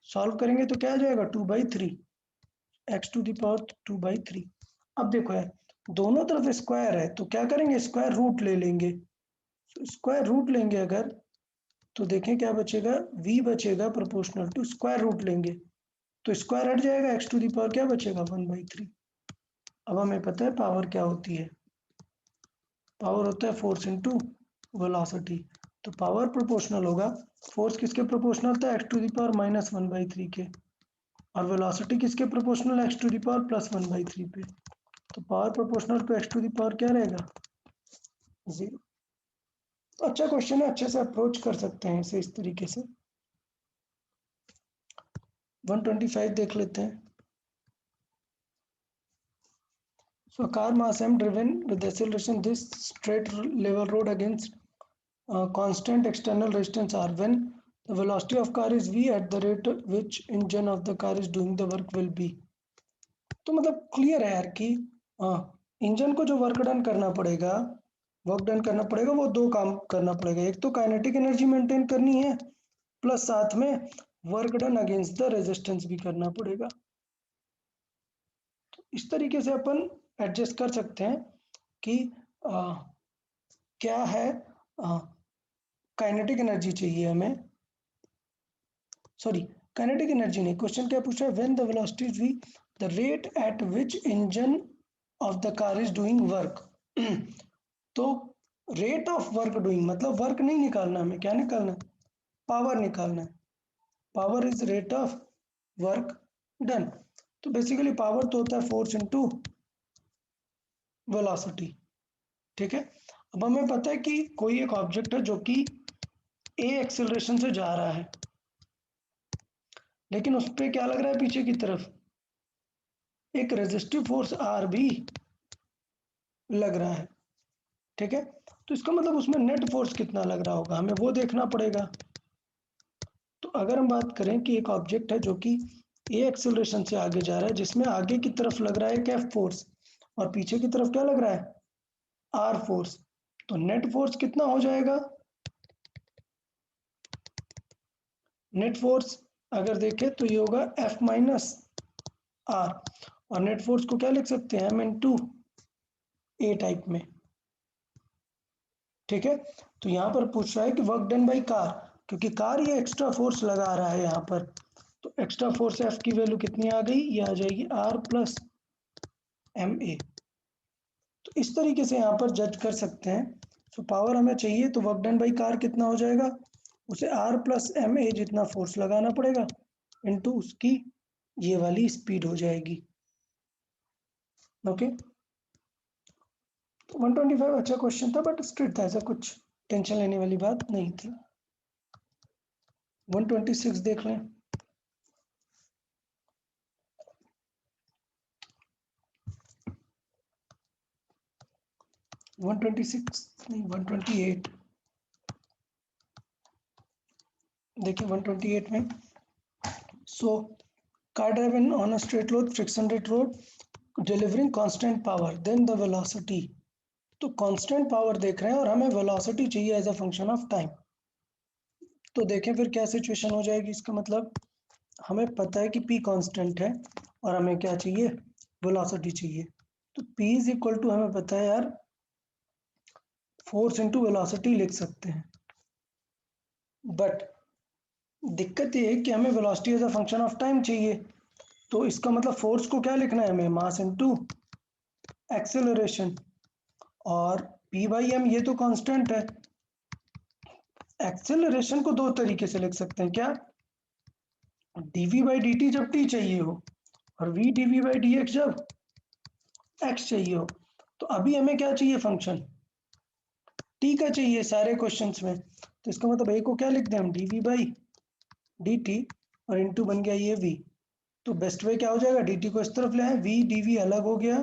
सॉल्व करेंगे तो क्या आ जाएगा 2/3 x⁻²/3। अब देखो यार दोनों तरफ स्क्वायर है तो क्या करेंगे स्क्वायर रूट ले लेंगे। स्क्वायर रूट लेंगे अगर तो देखें क्या बचेगा v बचेगा प्रोपोर्शनल टू स्क्वायर रूट लेंगे तो स्क्वायर हट जाएगा x⁻ क्या बचेगा 1/3। अब हमें पता है पावर क्या होती है, पावर होता है फोर्स इनटू वेलोसिटी। तो पावर प्रोपोर्शनल होगा फोर्स किसके प्रोपोर्शनल था x⁻⁻⁴ के और वेलोसिटी किसके प्रोपोर्शनल x⁻+1/3 पे। तो पावर प्रोपोर्शनल टू x⁻ क्या रहेगा 0। तो अच्छा क्वेश्चन है, अच्छे से अप्रोच कर सकते हैं इसे इस तरीके से। 125 देख लेते हैं। So a car mass m driven with acceleration this straight level road against constant external resistance r when the velocity of car is v at the rate at which engine of the car is doing the work will be। तो मतलब clear है यार कि engine को जो work done करना पड़ेगा work done करना पड़ेगा वो दो काम करना पड़ेगा। एक तो काइनेटिक एनर्जी मेंटेन करनी है प्लस साथ में work done against the resistance भी करना पड़ेगा। तो इस तरीके से अपन एडजस्ट कर सकते हैं कि क्या है काइनेटिक एनर्जी चाहिए हमें, सॉरी काइनेटिक एनर्जी नहीं, क्वेश्चन क्या पूछा है when the velocity is v the rate at which engine of the car is doing work. तो रेट ऑफ वर्क डूइंग मतलब वर्क नहीं निकालना, हमें क्या निकालना है पावर निकालना है। Power is rate of work done. तो बेसिकली पावर तो होता है फोर्स इनटू वेलोसिटी, ठीक है। अब हमें पता है कि कोई एक ऑब्जेक्ट है जो कि a एक्सेलरेशन से जा रहा है लेकिन उस पर क्या लग रहा है पीछे की तरफ एक रेजिस्टिव फोर्स r भी लग रहा है, ठीक है। तो इसका मतलब उसमें नेट फोर्स कितना लग रहा होगा हमें वो देखना पड़ेगा। तो अगर हम बात करें कि एक ऑब्जेक्ट है जो कि a एक्सेलरेशन से आगे जा रहा है जिसमें आगे की तरफ लग रहा है एक F फोर्स और पीछे की तरफ क्या लग रहा है R फोर्स, तो नेट फोर्स कितना हो जाएगा। नेट फोर्स अगर देखें तो ये होगा F माइनस R और नेट फोर्स को क्या लिख सकते हैं M इंटू ए टाइप में, ठीक है। तो यहाँ पर पूछ रहा है कि वर्क डन बाई कार, क्योंकि कार ये एक्स्ट्रा फोर्स लगा रहा है यहाँ पर। तो एक्स्ट्रा फोर्स एफ की वैल्यू कितनी आ गई, ये आ जाएगी R प्लस एम ए। तो इस तरीके से यहाँ पर जज कर सकते हैं। सो पावर हमें चाहिए तो वर्क डन बाई कार कितना हो जाएगा, उसे R प्लस एम ए जितना फोर्स लगाना पड़ेगा इनटू उसकी ये वाली स्पीड हो जाएगी। ओके, तो 125 अच्छा क्वेश्चन था बट स्ट्रिक्ट था, ऐसा कुछ टेंशन लेने वाली बात नहीं थी। 126 देख लें। वन 126 नहीं 128, देखिए 128 में सो car driven on a straight road friction rate road delivering constant power then the velocity, तो कांस्टेंट पावर देख रहे हैं और हमें वेलोसिटी चाहिए as a function of time. तो देखें फिर क्या सिचुएशन हो जाएगी, इसका मतलब हमें पता है कि p कांस्टेंट है और हमें क्या चाहिए, वेलोसिटी चाहिए। तो p इज इक्वल टू हमें पता है यार फोर्स इनटू वेलोसिटी लिख सकते हैं, बट दिक्कत ये है कि हमें velocity as a function of time चाहिए। तो इसका मतलब फोर्स को क्या लिखना है हमें, मास इनटू एक्सेलरेशन, और p बाई एम ये तो कांस्टेंट है। एक्सेलरेशन को दो तरीके से लिख सकते हैं, क्या, dv बाई dt जब t चाहिए हो और v dv बाई dx जब x चाहिए हो। तो अभी हमें क्या चाहिए, फंक्शन t का चाहिए सारे क्वेश्चंस में। तो इसका मतलब a को क्या लिख दें हम, dv बाई dt और इनटू बन गया ये v। तो बेस्ट वे क्या हो जाएगा, dt को इस तरफ ले आए, v dv अलग हो गया,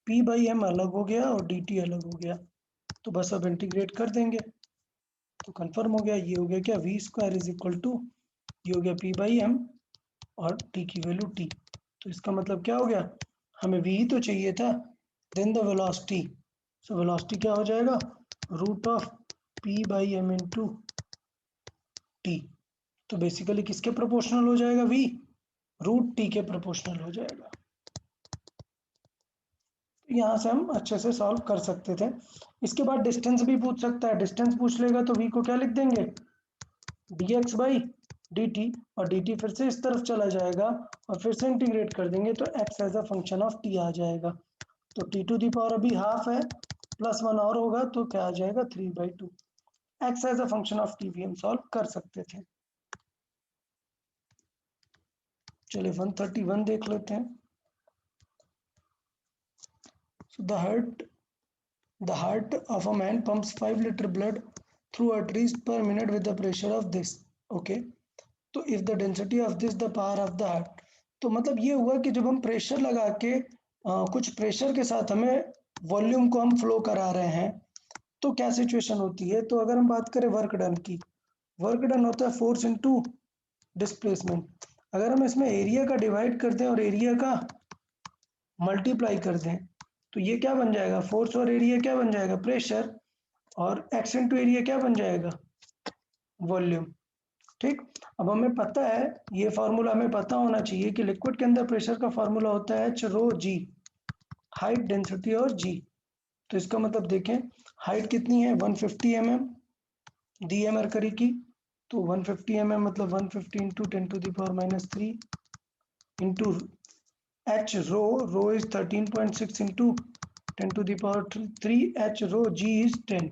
p बाई m अलग हो गया और dt अलग हो गया। तो बस अब इंटीग्रेट कर देंगे तो कंफर्म हो गया, ये हो गया क्या, v square is equal to ये हो गया p बाई एम और t की वैल्यू t। तो इसका मतलब क्या हो गया, हमें v ही तो चाहिए था, then the velocity, so velocity क्या हो जाएगा, root of p by M into T. तो बेसिकली किसके प्रोपोर्शनल हो जाएगा, v रूट t के प्रोपोर्शनल हो जाएगा। यहाँ से हम अच्छे से सॉल्व कर सकते थे। इसके बाद डिस्टेंस भी पूछ सकता है, डिस्टेंस पूछ लेगा तो v को क्या लिख देंगे, dx बाई dt, और dt फिर से इस तरफ चला जाएगा और फिर से इंटीग्रेट कर देंगे तो x as a function of t आ जाएगा। तो t टू दी पावर अभी हाफ है, प्लस 1 और होगा तो क्या आ जाएगा 3/2। x as a function of t भी हम सॉल्व कर सकते थे। चलिए 131 देख लेते हैं। So the heart of a man pumps 5 liter blood through arteries per minute with the pressure of this. Okay, तो if the density of this the power of the heart, तो मतलब ये हुआ कि जब हम प्रेशर लगा के कुछ प्रेशर के साथ हमें वॉल्यूम को हम फ्लो करा रहे हैं तो क्या सिचुएशन होती है। तो अगर हम बात करें वर्क डन की, वर्क डन होता है फोर्स इनटू डिस्प्लेसमेंट। अगर हम इसमें एरिया का डिवाइड कर दें और एरिया का मल्टीप्लाई कर दें तो ये क्या बन जाएगा, फोर्स और एरिया क्या बन जाएगा, प्रेशर, और एक्स इंटू एरिया क्या बन जाएगा, वॉल्यूम। ठीक, अब हमें पता है, ये फार्मूला हमें पता होना चाहिए कि लिक्विड के अंदर प्रेशर का फार्मूला होता है एच रो जी, हाइट डेंसिटी और जी। तो इसका मतलब देखें हाइट कितनी है 150 mm दी है मरकरी की, तो 150 mm मतलब 150 into 10 to the power minus 3 into H rho, rho is 13.6 into 10 to the power 3 h rho g is 10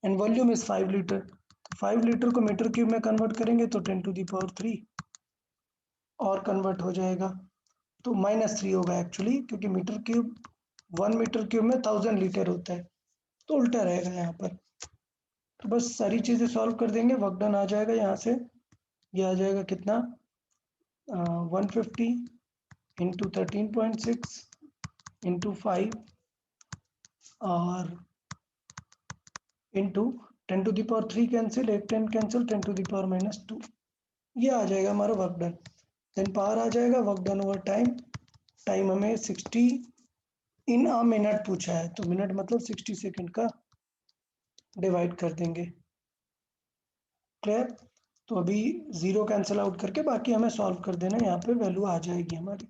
and volume is 5 litre. 5 litre को मीटर क्यूब में कन्वर्ट करेंगे तो 10 to the power 3 और convert हो जाएगा, तो -3 होगा एक्चुअली, क्योंकि मीटर क्यूब 1 मीटर क्यूब में 1000 लीटर होता है, तो उल्टा रहेगा यहाँ पर। तो बस सारी चीज़ें सॉल्व कर देंगे, वर्क डन आ जाएगा यहाँ से, ये आ जाएगा कितना 150 इंटू 13.6 इंटू 5 और into 10 to the power 3 cancel, एक 10 कैंसिल, 10 टू द पावर -2, ये आ जाएगा हमारा वर्क डन। देन पावर आ जाएगा work done over time, time हमें 60 इन अ मिनट पूछा है तो मिनट मतलब 60 सेकंड का डिवाइड कर देंगे। क्लियर, तो अभी जीरो कैंसिल आउट करके बाकी हमें सॉल्व कर देना, यहाँ पे वैल्यू आ जाएगी हमारी।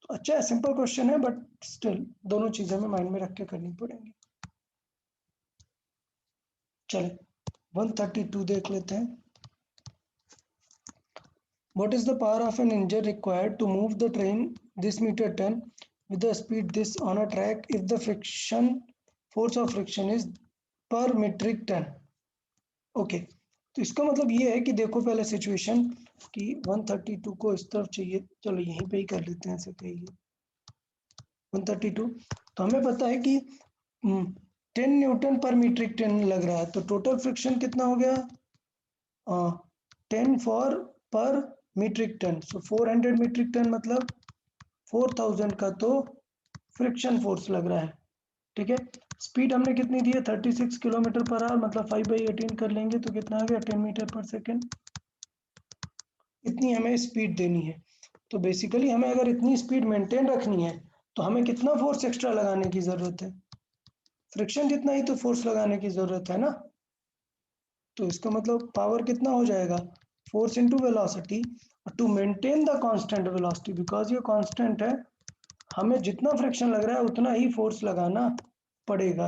तो अच्छा है, सिंपल क्वेश्चन है बट स्टिल दोनों चीजें हमें माइंड में रख के करनी पड़ेंगी। चले 132 देख लेते हैं। What is the power of an engine required to move the train this meter ton with the speed this on a track if the friction force of friction is per metric ton. Okay, तो इसका मतलब ये है कि देखो पहले situation कि 132 को इस तरफ चाहिए, चलो यहीं पे ही कर लेते हैं ऐसे कहिए 132, तो हमें पता है कि 10 न्यूटन पर मीट्रिक टन लग रहा है, तो टोटल फ्रिक्शन कितना हो गया 10 फॉर पर मीट्रिक टन, सो 400 मीट्रिक टन मतलब 4000 का तो फ्रिक्शन फोर्स लग रहा है। ठीक है, स्पीड हमने कितनी दी है 36 किलोमीटर पर आवर, मतलब 5/18 कर लेंगे तो कितना आ गया 10 मीटर पर सेकेंड, इतनी हमें स्पीड देनी है। तो बेसिकली हमें अगर इतनी स्पीड मेंटेन रखनी है तो हमें कितना फोर्स एक्स्ट्रा लगाने की जरूरत है, फ्रिक्शन जितना ही तो फोर्स लगाने की जरूरत है ना। तो इसका मतलब पावर कितना हो जाएगा, force into velocity, to maintain the constant velocity, because ये कांस्टेंट है, हमें जितना फ्रिक्शन लग रहा है उतना ही फोर्स लगाना पड़ेगा।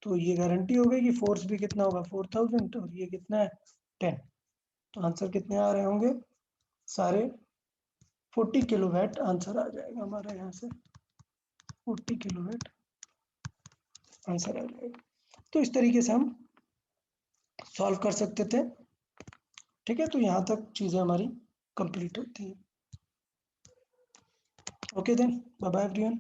तो ये गारंटी हो गई कि फोर्स भी कितना होगा 4000, और ये कितना है 10। तो आंसर कितने आ रहे होंगे सारे 40 किलोवाट आंसर आ जाएगा हमारा, यहाँ से 40 किलोवाट आंसर आ जाएगा। तो इस तरीके से हम सॉल्व कर सकते थे। ठीक है, तो यहाँ तक चीज़ें हमारी कंप्लीट होती हैं। Okay then, bye bye everyone.